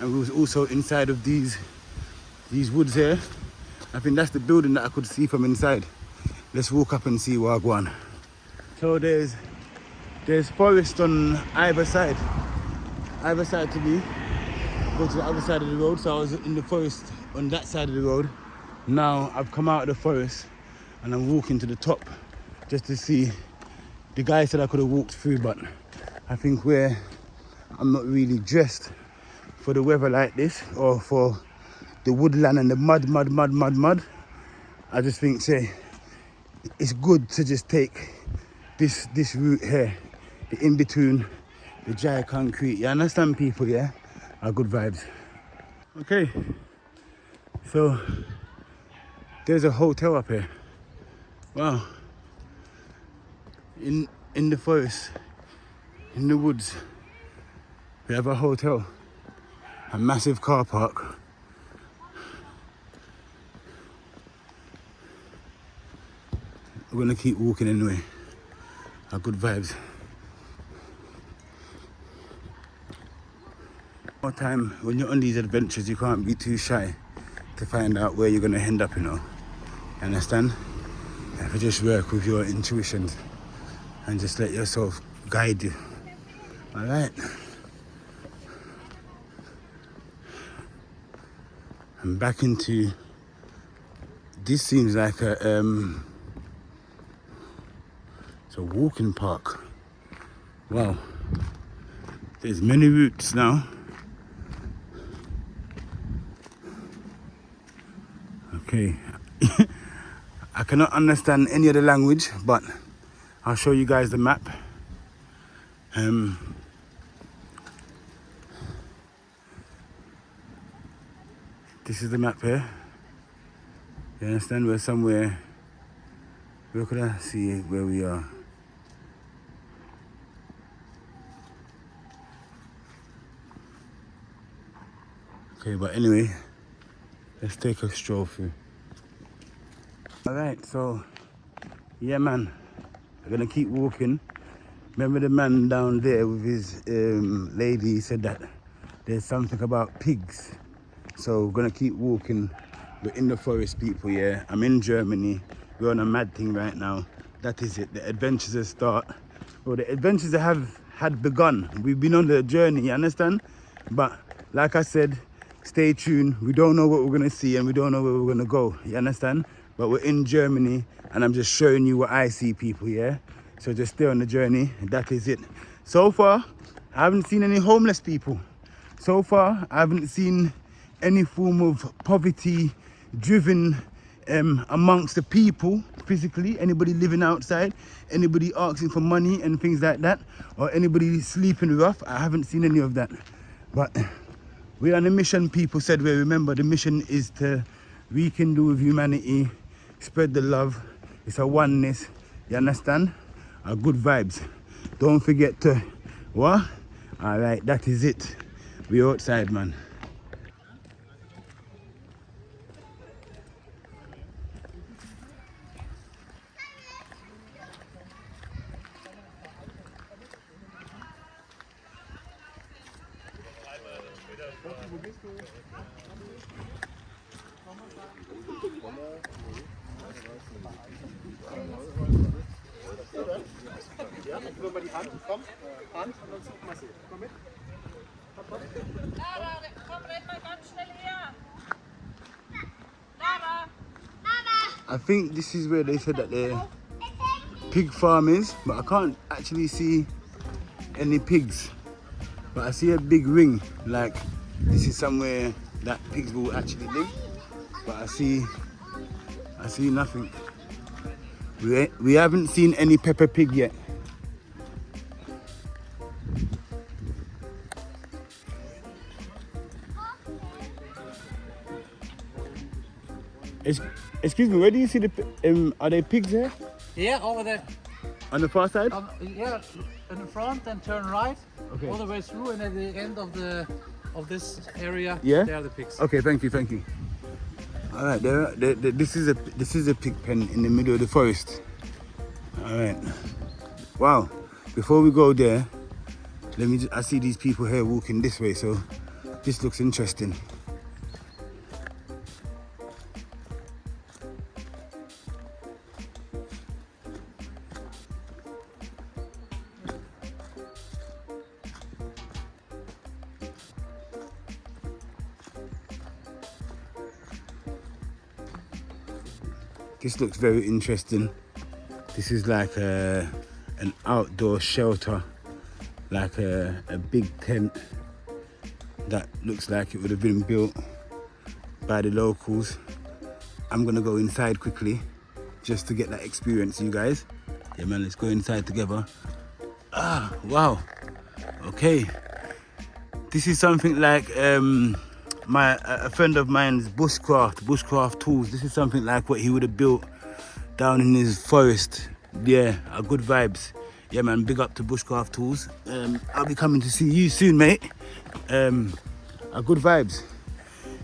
and we was also inside of these woods here. I think that's the building that I could see from inside. Let's walk up and see Wagwan. So there's forest on either side to me. Go to the other side of the road. So I was in the forest on that side of the road. Now I've come out of the forest and I'm walking to the top just to see. The guy said I could have walked through, but I think I'm not really dressed for the weather like this or for the woodland and the mud. I just think, say, it's good to just take this route here, the in between the dry concrete. You understand, people? Yeah, are good vibes. Okay, so there's a hotel up here. Wow. In the forest, in the woods, we have a hotel, a massive car park. We're gonna keep walking anyway. Our good vibes. More time, when you're on these adventures, you can't be too shy to find out where you're gonna end up, you know. Understand? You have to just work with your intuitions and just let yourself guide you. All right. I'm back into. This seems like it's a walking park. Wow. There's many routes now. Okay. I cannot understand any of the language, but I'll show you guys the map. This is the map here. You understand? We're somewhere. Where could I see where we are? Okay, but anyway, let's take a stroll through. Alright, so yeah, man, we're gonna keep walking. Remember the man down there with his lady, he said that there's something about pigs. So we're gonna keep walking. We're in the forest, people, yeah. I'm in Germany. We're on a mad thing right now. That is it. The adventures have started. Well, the adventures had begun. We've been on the journey, you understand? But like I said, stay tuned. We don't know what we're gonna see and we don't know where we're gonna go. You understand? But we're in Germany and I'm just showing you what I see, people, yeah? So just stay on the journey. That is it. So far, I haven't seen any homeless people. So far, I haven't seen any form of poverty driven amongst the people physically, anybody living outside, anybody asking for money and things like that, or anybody sleeping rough. I haven't seen any of that. But we're on a mission, people said. We remember the mission is to rekindle with humanity, spread the love. It's a oneness, you understand? Our good vibes. Don't forget to, what? All right, that is it. We outside, man. I think this is where they said that the pig farm is, but I can't actually see any pigs. But I see a big ring, like this is somewhere that pigs will actually live. But I see nothing. We haven't seen any Peppa Pig yet. Excuse me, where do you see the, are there pigs here? Yeah, over there. On the far side? Yeah, in the front and turn right, okay. All the way through, and at the end of this area, yeah? there are the pigs. Okay, thank you. All right, this is a pig pen in the middle of the forest. All right. Wow. Before we go there, I see these people here walking this way, so This looks interesting. This looks very interesting. This is like an outdoor shelter, like a big tent that looks like it would have been built by the locals. I'm gonna go inside quickly just to get that experience, you guys. Yeah man, let's go inside together. Ah, wow. Okay. This is something like a friend of mine's bushcraft tools. This is something like what he would have built down in his forest. Yeah, good vibes. Yeah man, big up to bushcraft tools. I'll be coming to see you soon, mate. Good vibes.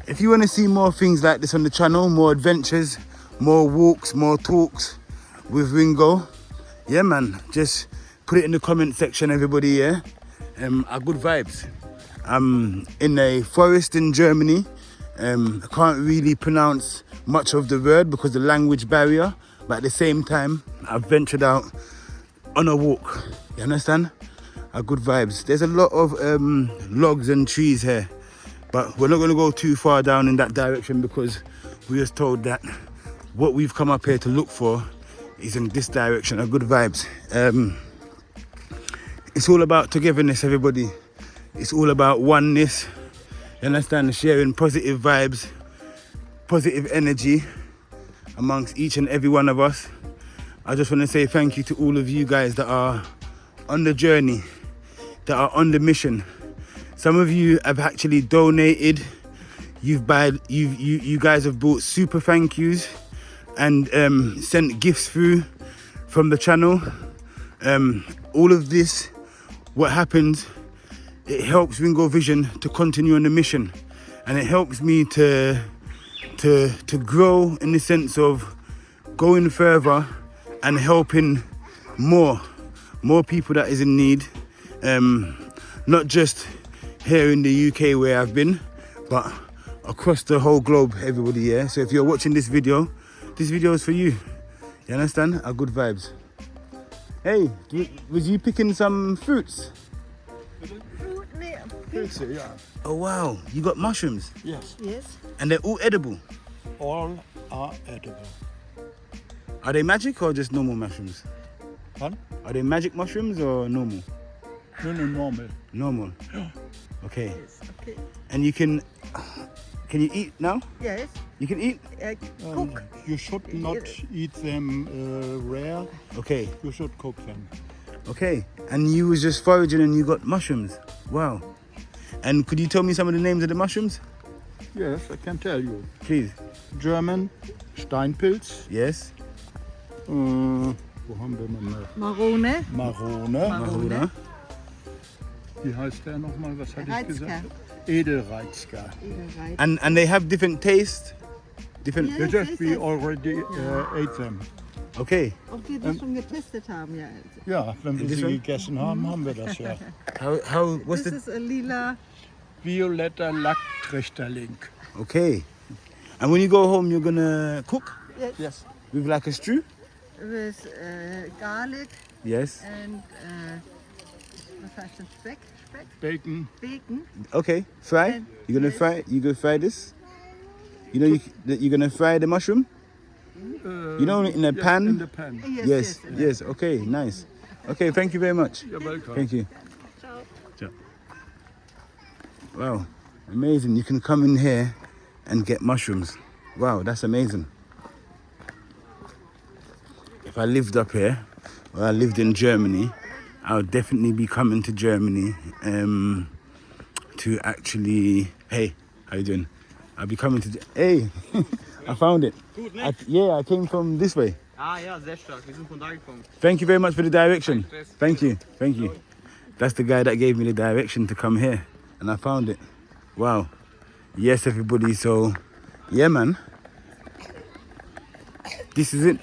If you want to see more things like this on the channel, more adventures, more walks, more talks with Ringo, yeah man, just put it in the comment section, everybody. Yeah, good vibes. I'm in a forest in Germany. I can't really pronounce much of the word because of the language barrier, but at the same time, I've ventured out on a walk. You understand? Good vibes. There's a lot of logs and trees here, but we're not going to go too far down in that direction because we was told that what we've come up here to look for is in this direction. Good vibes. It's all about togetherness, everybody. It's all about oneness. You understand? Sharing positive vibes, positive energy amongst each and every one of us. I just want to say thank you to all of you guys that are on the journey, that are on the mission. Some of you have actually donated. You guys have bought super thank yous and sent gifts through from the channel. All of this, what happens, it helps Ringo Vision to continue on the mission, and it helps me to grow in the sense of going further and helping more people that is in need, not just here in the UK where I've been, but across the whole globe, everybody. Yeah, so if you're watching this video is for you. You understand? Good vibes. Hey, was you picking some fruits? Fruits, yeah. Oh wow, you got mushrooms? Yes. Yes. And they're all edible? All are edible. Are they magic or just normal mushrooms? Pardon? Are they magic mushrooms or normal? No, normal. Normal? Yeah. Okay. Yes, okay. And you can you eat now? Yes. You can eat? Cook. You should not eat them rare. Okay. You should cook them. Okay. And you was just foraging and you got mushrooms? Wow. And could you tell me some of the names of the mushrooms? Yes, I can tell you. Please. German, Steinpilz. Yes. Wo haben wir noch? Marone. Marone. Wie heißt der nochmal? Was hatte ich Reizker. gesagt? Edelreizker. And they have different taste? Different. Yes, Yes, we already ate them. Okay. Ob wir das schon getestet haben, ja. Ja, wenn wir this sie one? gegessen haben, haben wir das ja. What's This is a lila. Violetter Lacktrichterling. Okay. And when you go home, you're gonna cook? Yes. With like a stew? With garlic Yes. and was heißt das? Speck? Bacon. Bacon. Okay. Fry? You're gonna fry? You gonna fry this? You know you're gonna fry the mushroom? You know, in a yes, pan? In the pan. Yes. Okay, nice. Okay, thank you very much. You're welcome. Thank you. Ciao. Ciao. Wow, amazing. You can come in here and get mushrooms. Wow, that's amazing. If I lived up here, or I lived in Germany, I would definitely be coming to Germany to actually... Hey, how you doing? I'll be coming to... Hey, I found it. I came from this way. Ah ja, sehr stark. Wir sind von da gekommen. Thank you very much for the direction. Thank you. That's the guy that gave me the direction to come here, and I found it. Wow. Yes, everybody. So, yeah, man. This is it.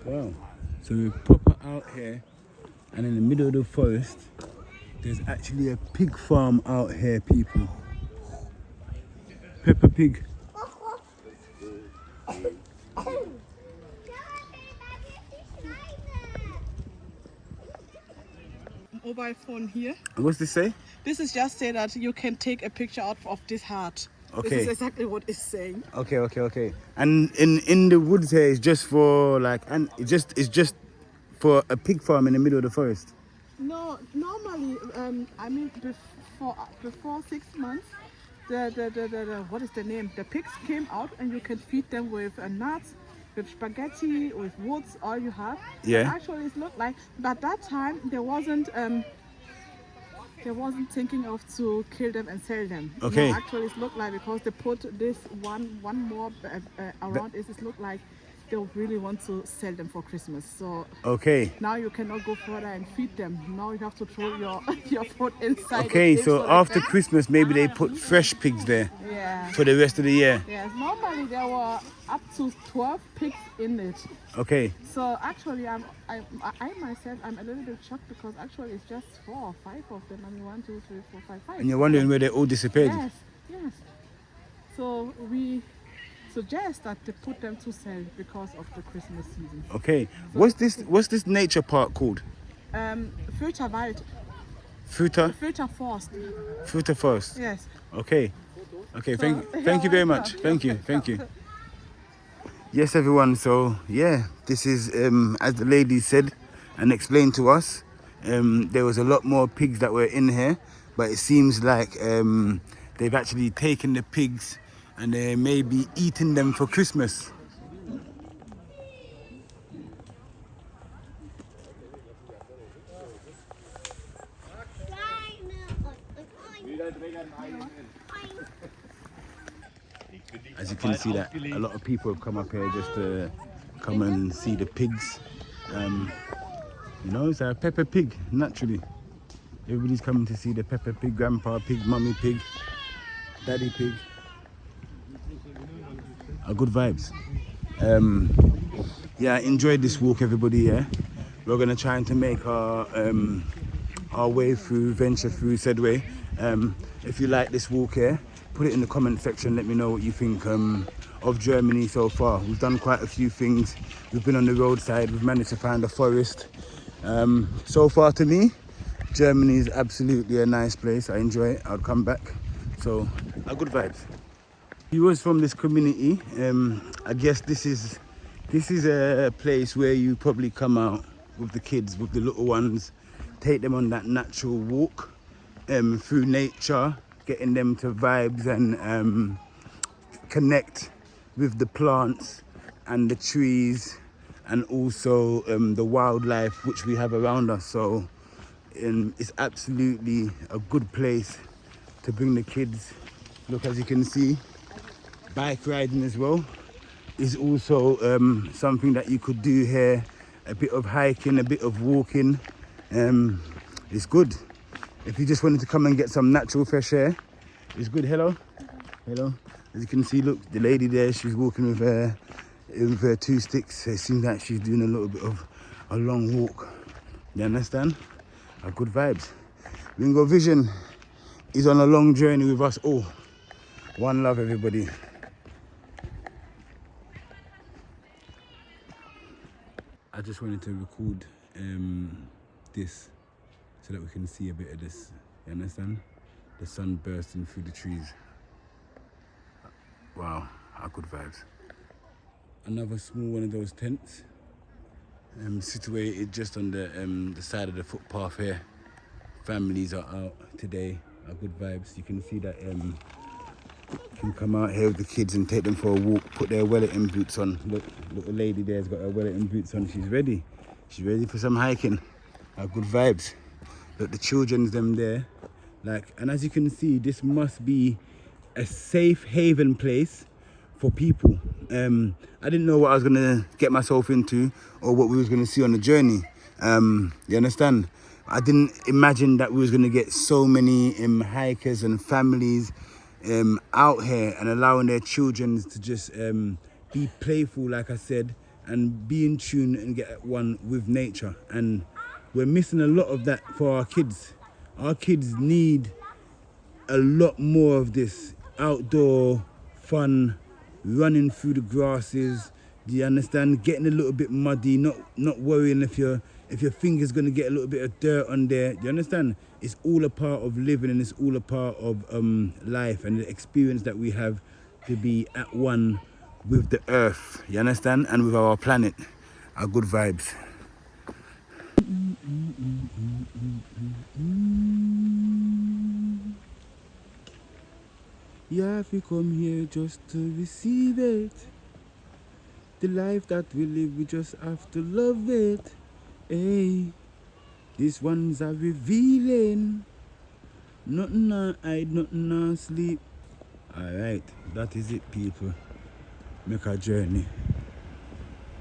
Wow. So we're proper out here, and in the middle of the forest, There's actually a pig farm out here, people. Peppa Pig. Mobile phone here. What's this say? This is just say that you can take a picture out of this heart. Okay. This is exactly what it's saying. Okay. And in the woods here is just for like, and it's just for a pig farm in the middle of the forest. No, normally, I mean, before 6 months, the what is the name? The pigs came out and you can feed them with nuts, with spaghetti, with woods, all you have. Yeah. And actually, it looked like, but that time there wasn't thinking of to kill them and sell them. Okay. No, actually, it looked like because they put this one more around it. It looked like they really want to sell them for Christmas. So Okay. now you cannot go further and feed them. Now you have to throw your food inside. Okay, the so cage after Christmas, maybe they put fresh pigs there Yeah. for the rest of the year. Yes, normally there were up to 12 pigs in it. Okay. So actually, I myself, I'm a little bit shocked because actually it's just 4 or 5 of them. I mean, 1, 2, 3, 4, 5, 5. And you're wondering where they all disappeared? Yes. So we suggest that they put them to sell because of the Christmas season. Okay. What's this nature park called? Wald. Fruta Forst. Fruta Forest. Yes. Okay. Thank you very much. Thank you. Yes, everyone. So yeah, this is as the lady said and explained to us. There was a lot more pigs that were in here, but it seems like they've actually taken the pigs and they may be eating them for Christmas. As you can see that a lot of people have come up here just to come and see the pigs. You know, it's a Peppa Pig, naturally. Everybody's coming to see the Peppa Pig, Grandpa Pig, Mummy Pig, Daddy Pig. Good vibes. Yeah, I enjoyed this walk, everybody. Yeah, we're gonna try to make our way through, venture through Sedway. If you like this walk here, put it in the comment section. Let me know what you think of Germany so far. We've done quite a few things. We've been on the roadside. We've managed to find a forest. So far, to me, Germany is absolutely a nice place. I enjoy it. I'll come back. So, good vibes. He was from this community. I guess this is a place where you probably come out with the kids, with the little ones, take them on that natural walk through nature, getting them to vibes and connect with the plants and the trees and also the wildlife which we have around us. So it's absolutely a good place to bring the kids. Look, as you can see, bike riding as well is also something that you could do here. A bit of hiking, a bit of walking. It's good. If you just wanted to come and get some natural fresh air, it's good. Hello. As you can see, look, the lady there, she's walking with her 2 sticks. It seems like she's doing a little bit of a long walk. You understand? Good vibes. Ringo Vision is on a long journey with us all. One love, everybody. I just wanted to record this so that we can see a bit of this. You understand? The sun bursting through the trees. Wow, how good vibes. Another small one of those tents, situated just on the side of the footpath here. Families are out today. Good vibes. You can see that you can come out here with the kids and take them for a walk, put their Wellington boots on. Look, little lady there's got her Wellington boots on. She's ready. She's ready for some hiking. Good vibes. Look, the children's them there. And as you can see, this must be a safe haven place for people. I didn't know what I was gonna get myself into or what we was gonna see on the journey. You understand? I didn't imagine that we was gonna get so many hikers and families out here and allowing their children to just be playful, like I said, and be in tune and get one with nature. And we're missing a lot of that for our kids. Our kids need a lot more of this outdoor fun, running through the grasses. Do you understand? Getting a little bit muddy, not worrying if your finger's gonna get a little bit of dirt on there. Do you understand? It's all a part of living, and it's all a part of life and the experience that we have to be at one with the earth. You understand? And with our planet. Our good vibes. You have to come here just to receive it. The life that we live, we just have to love it. Hey, these ones are revealing. Nothing to hide, nothing to sleep. Alright, that is it, people. Make a journey.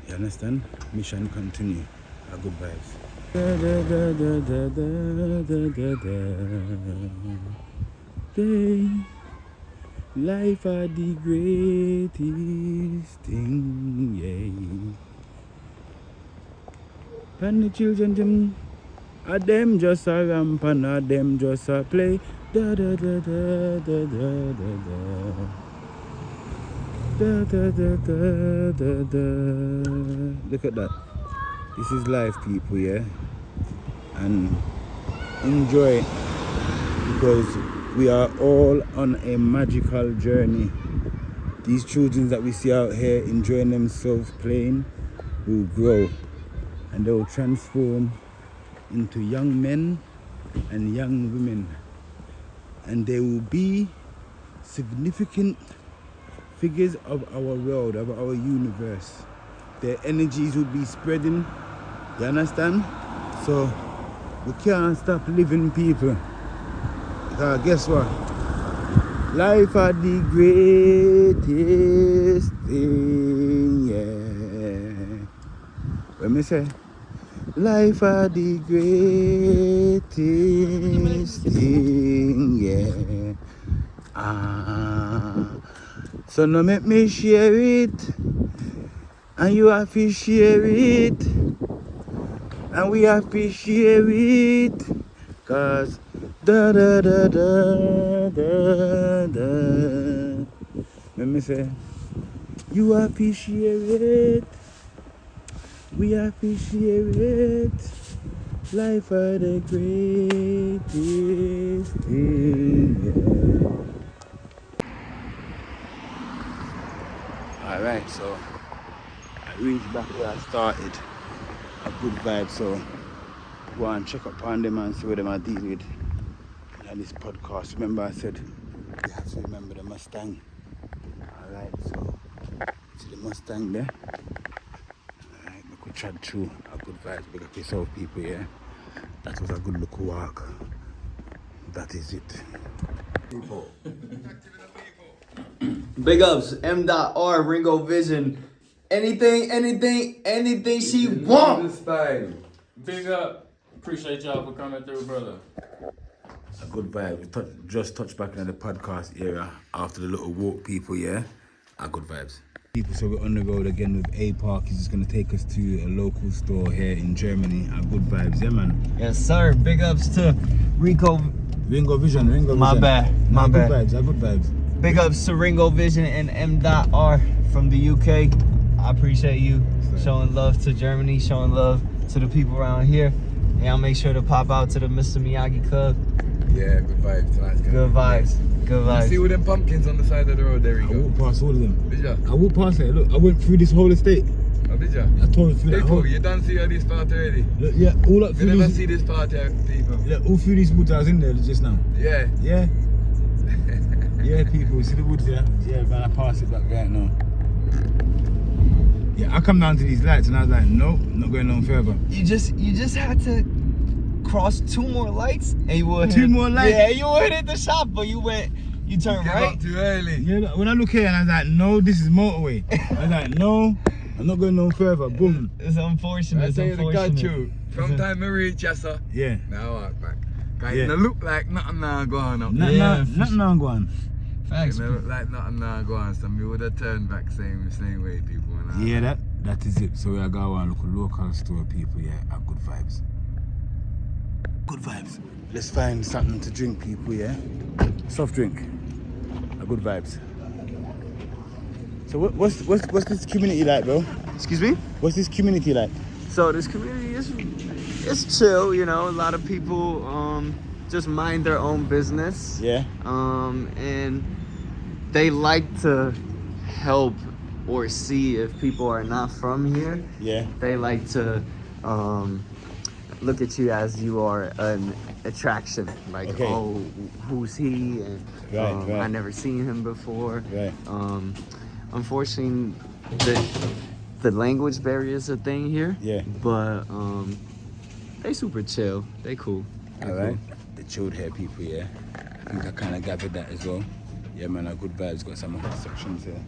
You understand? Mission continue. A good vibes. Da, da, da, da, da, da, da, da. Day. Life are the greatest thing, yeah. And the children, them just a ramp and them just a play. Da da da da da da da da. Da da da da da da. Look at that. This is life, people, yeah. And enjoy it, because we are all on a magical journey. These children that we see out here enjoying themselves playing will grow, and they will transform into young men and young women, and they will be significant figures of our world, of our universe. Their energies will be spreading, you understand? So we can't stop living, people. Guess what? Life are the greatest thing, yeah. When me say, life are the greatest thing, yeah. So no make me share it, and you have to share it, and we have to share it, cause da da da da da da. Let me say, you appreciate it, we appreciate it. Life are the greatest thing. Alright, so I reached back where I started. A good vibe, so go and check up on them and see what them I deal with. And this podcast, remember I said you have to remember the Mustang. Alright, so see the Mustang there. Alright, we could chat through a good vibes, big up yourself, people, yeah. That was a good look walk. That is it. People. Big ups, M.R, Ringo Vision. Anything she wants. Big up. Appreciate y'all for coming through, brother. A good vibe. We just touched back in the podcast era after the little walk, people, yeah? A good vibes. People, so we're on the road again with A Park. He's just going to take us to a local store here in Germany. A good vibes, yeah, man? Yes, sir. Big ups to Ringo Vision. My bad. Good vibes, a good vibes. Big ups to Ringo Vision and M.R from the UK. I appreciate you showing love to Germany, showing love to the people around here. And I'll make sure to pop out to the Mr. Miyagi Club. Yeah, good vibes. Tonight's good vibes. Good vibes. You see all them pumpkins on the side of the road? There you go. I walked past all of them. Did ya? I walked past it. Look, I went through this whole estate. Oh, did ya? I told you through that whole... You done see all this part already? Look, yeah, all up through You never see this part here, people. Yeah, all through these woods I was in there just now. Yeah. Yeah. Yeah, people, see the woods there? Yeah, man, I passed it back right now. Yeah, I come down to these lights and I was like, nope, not going on further. You just had to cross 2 more lights and you would 2 more lights? Yeah, you would hit the shop, but you turned right. Up too early. Yeah, when I look here and I was like, no, this is motorway. I was like, no, I'm not going no further. Boom. It's unfortunate. I tell you the God truth. From time I reach ya, sir. Yeah. Now I walk back. Cause it don't look like nothing now go on up. Nothing now go on. Facts. It don't look like nothing now go on. So we would have turned back same way, people. Yeah, that is it. So we are going to look at local store, people. Yeah, have good vibes. Good vibes. Let's find something to drink, people, yeah? Soft drink. Good vibes. So what's this community like, bro? Excuse me? What's this community like? So this community is chill, you know. A lot of people just mind their own business. Yeah. And they like to help or see if people are not from here. Yeah. They like to look at you as you are an attraction. Like, okay. Oh, who's he? And right. I never seen him before. Right. Unfortunately, the language barrier is a thing here. Yeah. But they super chill. They cool. All right. The chilled hair people, yeah. I think I kind of gathered that as well. Yeah, man, good vibes. Got some other sections here.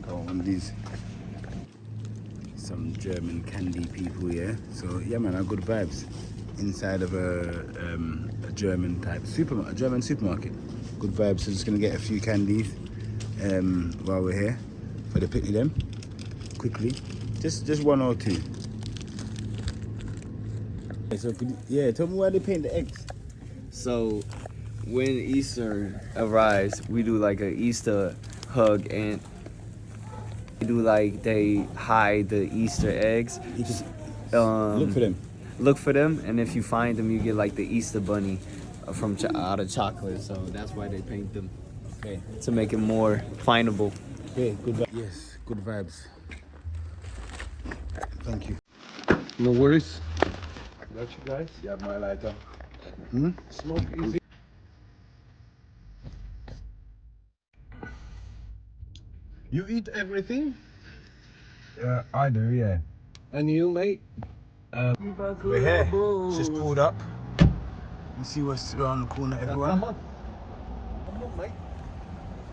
Got one of these. Some German candy people, yeah. So yeah, man, good vibes. Inside of a German type supermarket, a German supermarket. Good vibes. So just gonna get a few candies while we're here for the picnic them quickly. Just one or two. So tell me why they paint the eggs. So when Easter arrives, we do like a Easter hug, and they hide the Easter eggs. You just look for them. Look for them, and if you find them, you get like the Easter bunny out of chocolate. So that's why they paint them. Okay. To make it more findable. Okay, good vibes. Yes, good vibes. Thank you. No worries. Got you guys. You have my lighter. Smoke easy. You eat everything? Yeah, I do, yeah. And you, mate? We're here. Just pulled up. You see what's around the corner, everyone. Come on, mate.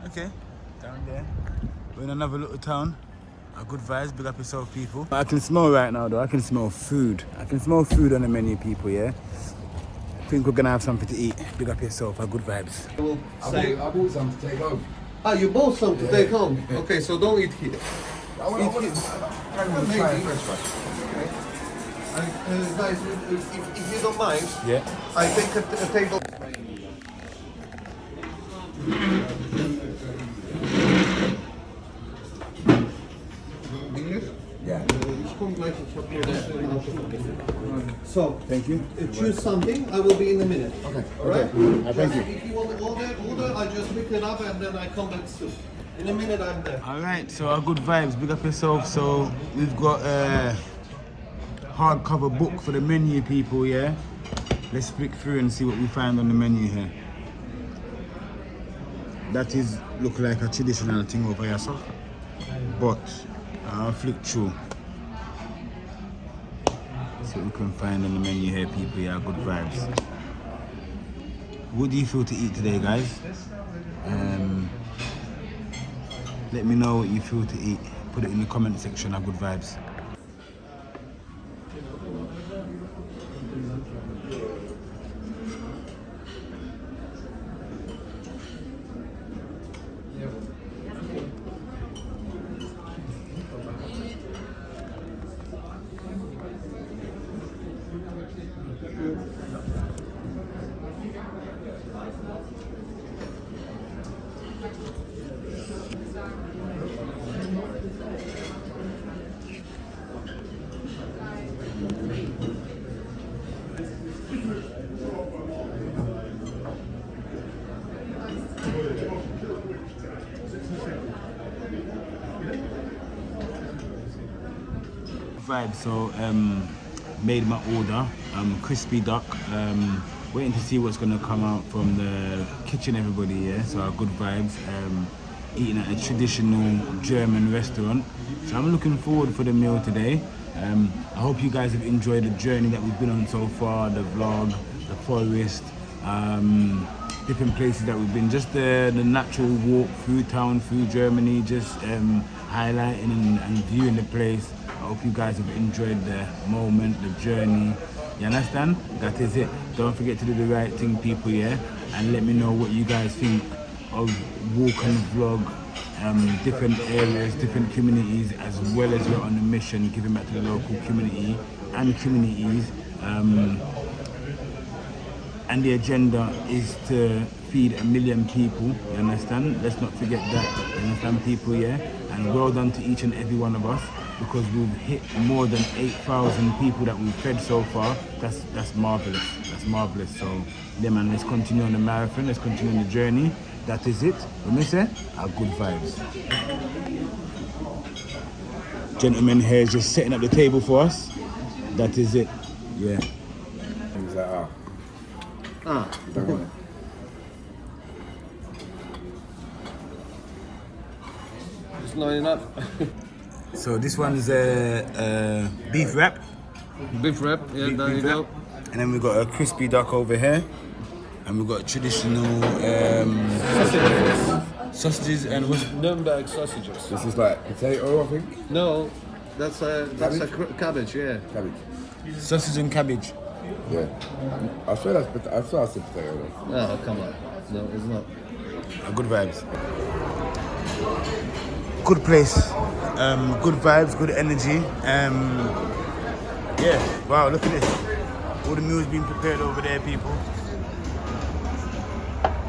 Okay, down there. We're in another little town. Good vibes, big up yourself, people. I can smell right now, though. I can smell food. I can smell food on the menu, people, yeah? I think we're gonna have something to eat. Big up yourself, good vibes. I bought some to take home. Ah, you bought some to take home? Yeah. Okay, so don't eat here. Guys, if you don't mind, I take a table. Yeah. So, thank you. Choose something. I will be in a minute. Okay. All right. Thank you. If you want to order, I just pick it up and then I come back soon. In a minute, I'm there. All right. So good vibes. Big up yourself. So we've got a hardcover book for the menu, people. Yeah. Let's flick through and see what we find on the menu here. That is look like a traditional thing over here, so. But I'll flick through. See what we can find on the menu here, people. Yeah, good vibes. What do you feel to eat today, guys? Let me know what you feel to eat. Put it in the comment section. Good vibes. Vibe. So made my order, crispy duck, waiting to see what's gonna come out from the kitchen, everybody. Yeah, so good vibes, eating at a traditional German restaurant, so I'm looking forward for the meal today. I hope you guys have enjoyed the journey that we've been on so far, the vlog, the forest, different places that we've been, just the natural walk through town, through Germany, just highlighting and viewing the place. I hope you guys have enjoyed the moment, the journey. You understand? That is it. Don't forget to do the right thing, people, yeah? And let me know what you guys think of walk and vlog, different areas, different communities, as well as we're on a mission, giving back to the local community and communities. And the agenda is to feed 1 million people, you understand? Let's not forget that, you understand, people, yeah? And well done to each and every one of us, because we've hit more than 8,000 people that we've fed so far. That's marvelous, that's marvelous. So, yeah man, let's continue on the marathon, let's continue on the journey. That is it. What me say? Our good vibes. Gentleman here is just setting up the table for us. That is it, yeah. He's like, don't want it. Just lining up. So this one's a beef wrap. Beef wrap, yeah, there you go. And then we've got a crispy duck over here. And we've got traditional sausages and what's Nürnberg sausages. This is like potato, I think? No, that's a cabbage, yeah. Cabbage. Sausage and cabbage. Yeah. I swear that's potato. Oh, come on. No, it's not. Good vibes. Good place. Good vibes, good energy. Yeah, wow, look at this. All the meals being prepared over there, people.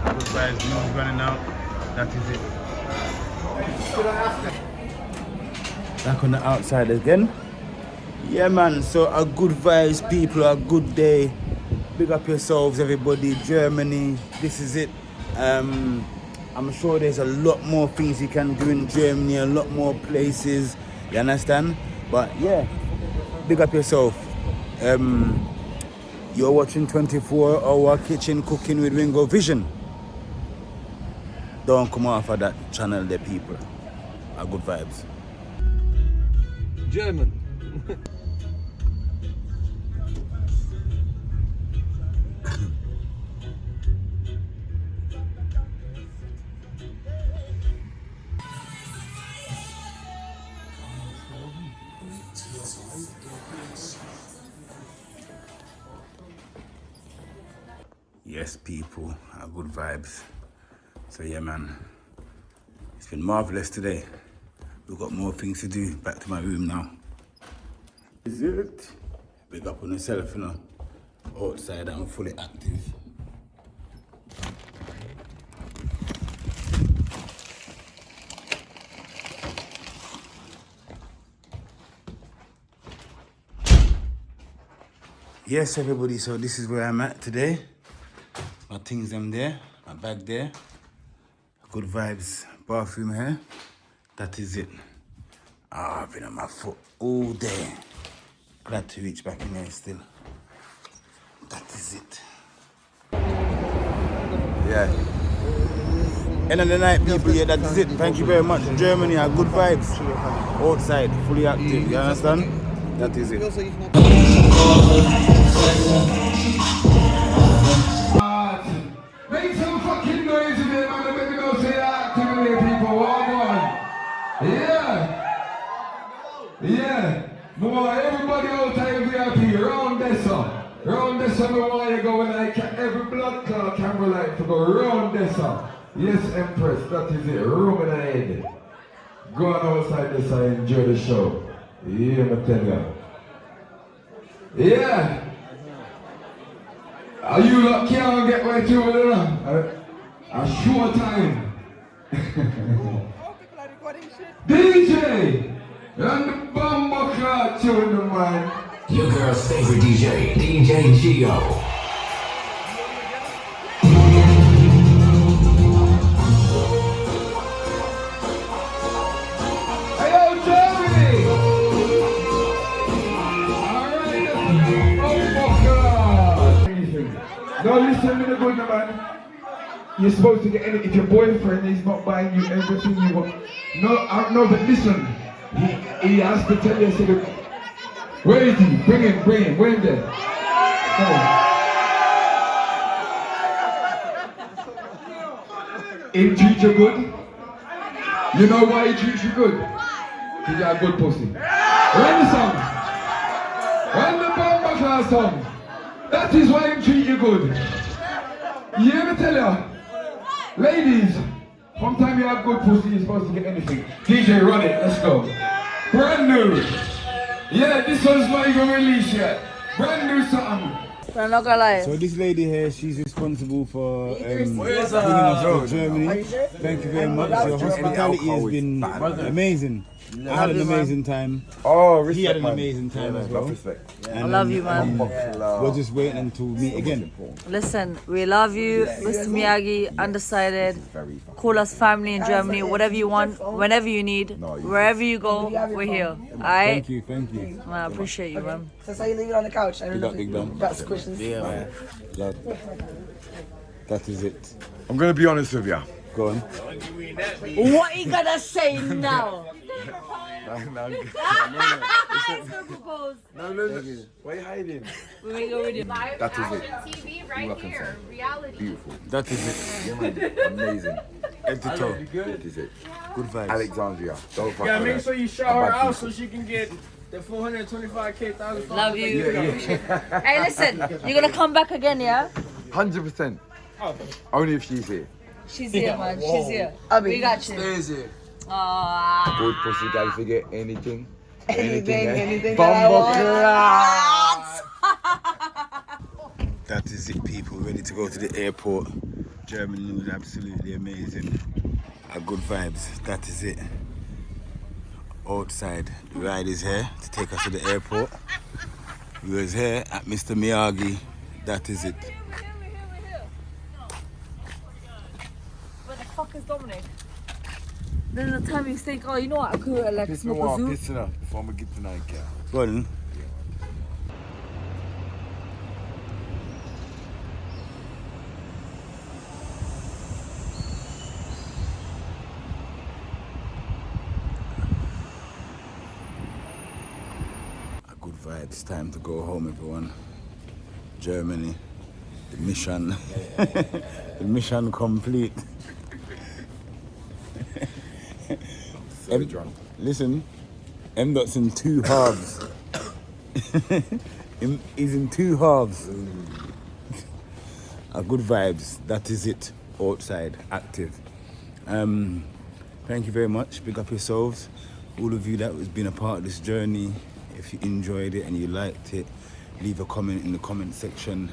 Good vibes, meals running out. That is it. Back on the outside again. Yeah man, so a good vibes, people, a good day. Big up yourselves, everybody. Germany, this is it. I'm sure there's a lot more things you can do in Germany, a lot more places, you understand? But yeah, big up yourself. You're watching 24-hour kitchen cooking with Ringo Vision. Don't come off of that channel there, people. A good vibes. German. Yes, people, our good vibes. So yeah, man, it's been marvelous today. We've got more things to do. Back to my room now. Is it? Big up on yourself, you know. Outside, I'm fully active. Yes, everybody, so this is where I'm at today. My things them there, my bag there. Good vibes, bathroom here. That is it. I've been on my foot all day. Glad to reach back in there still. That is it. Yeah. End of the night, people, yeah, that is it. Thank you very much. Germany, good vibes. Outside, fully active, you understand? That is it. Make some fucking noise in there, man. Let me know say actively, people. Walk on. Yeah. Yeah. More everybody outside VIP. Round this up. Round this up, I want you going like every blood clot camera light to go round this up. Yes, Empress, that is it. Room in the head. Go on outside this and enjoy the show. Yeah, I tell you. Yeah. Are you lot can't get right to it, a short time. DJ! And the bomber clock tune the man. Your girl's favorite DJ, DJ Gio. Now listen to the good man. You're supposed to get anything. If your boyfriend is not buying you everything you want. No, but listen. He has to tell you, say, where is he? Bring him, where is there? He treats you good. You know why he treats you good? He got a good pussy. Run the song. Run the bomber class song. That is why he treat you good. You hear me tell you? Ladies, from time you have good pussy, you're supposed to get anything. DJ, run it, let's go. Brand new. Yeah, this one's not even released yet. Brand new something. But I'm not gonna lie. So this lady here, she's responsible for bringing us to Germany. Thank you very much. Your hospitality has been amazing. I had an amazing time. Oh, respect, he had an man. amazing time as well. I love you, man. We're just waiting to meet again. Listen, we love you, Mr. Miyagi, Undecided. Call us family in Germany, whatever you want, whenever you need, wherever you go, we're here. Alright? Thank you, thank you. Man, I appreciate you, man. That's how you leave it on the couch. I don't know Big Dom. that's questions. Yeah, man. That is it. I'm gonna be honest with you. Go on. What you gonna say now? No. Why are you hiding? That is it. TV right here. Reality. Beautiful. That is it. Yeah, man. Amazing. Head to toe. That is it. Good vibes. Alexandria. Don't fuck Yeah, with make that. sure you shout her out so she can get the 425,000. Love you. Hey, listen, you're gonna come back again, yeah? 100%. Only if she's here. She's here, man. She's here. We got you. Stays here. Good pussy guy, forget anything. Anything That is it, people. Ready to go to the airport. Germany was absolutely amazing. Good vibes. That is it. Outside, the ride is here to take us to the airport. We was here at Mr. Miyagi. That is it. Where the fuck is Dominic? Then the time you think, oh, you know what, I could like smoke a zoo. Pissing up before we get to night, yeah. Go on. Good vibes. Time to go home, everyone. Germany. The mission. The mission complete. Listen, M.Dot's in two halves. He's in two halves. Good vibes. That is it. Outside, active. Thank you very much. Big up yourselves. All of you that has been a part of this journey. If you enjoyed it and you liked it, leave a comment in the comment section.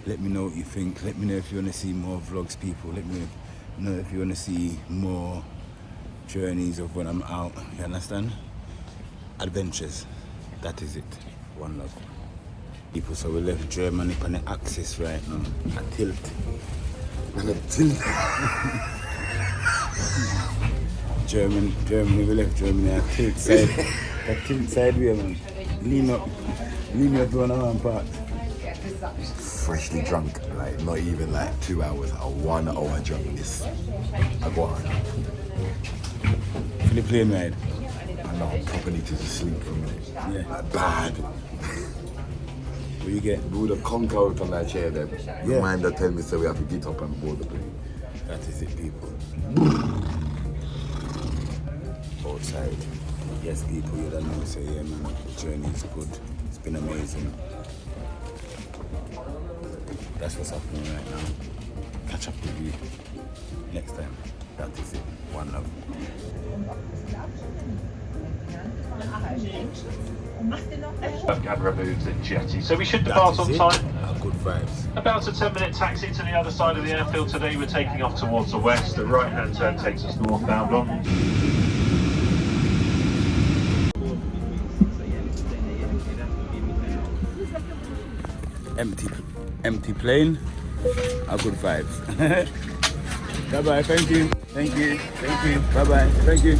Let me know what you think. Let me know if you want to see more vlogs, people. Let me know if you want to see more journeys of when I'm out. You understand? Adventures. That is it. One love. People, so we left Germany on the axis right now. A tilt. And a tilt. Germany, we left Germany a tilt side. A tilt sideway, man. Lean up to one part. Freshly drunk, like not even like 2 hours, a 1 hour drunkenness. I got on. For the plane ride. I know, I probably need to just sleep for a minute. Yeah. Like, bad. What you get? We would have conked out on that chair there. The man that tell me so we have to get up and board the plane. That is it, people. Outside. Yes, people, you don't know. So yeah, man, the journey is good. It's been amazing. That's what's happening right now. Catch up with you next time. That is it. One love. And remove the jetty. So we should depart on time. Good vibes. About a 10-minute taxi to the other side of the airfield today. We're taking off towards the west. The right-hand turn takes us northbound on. Empty plane. Good vibes. Bye bye. Thank you. Bye bye. Thank you.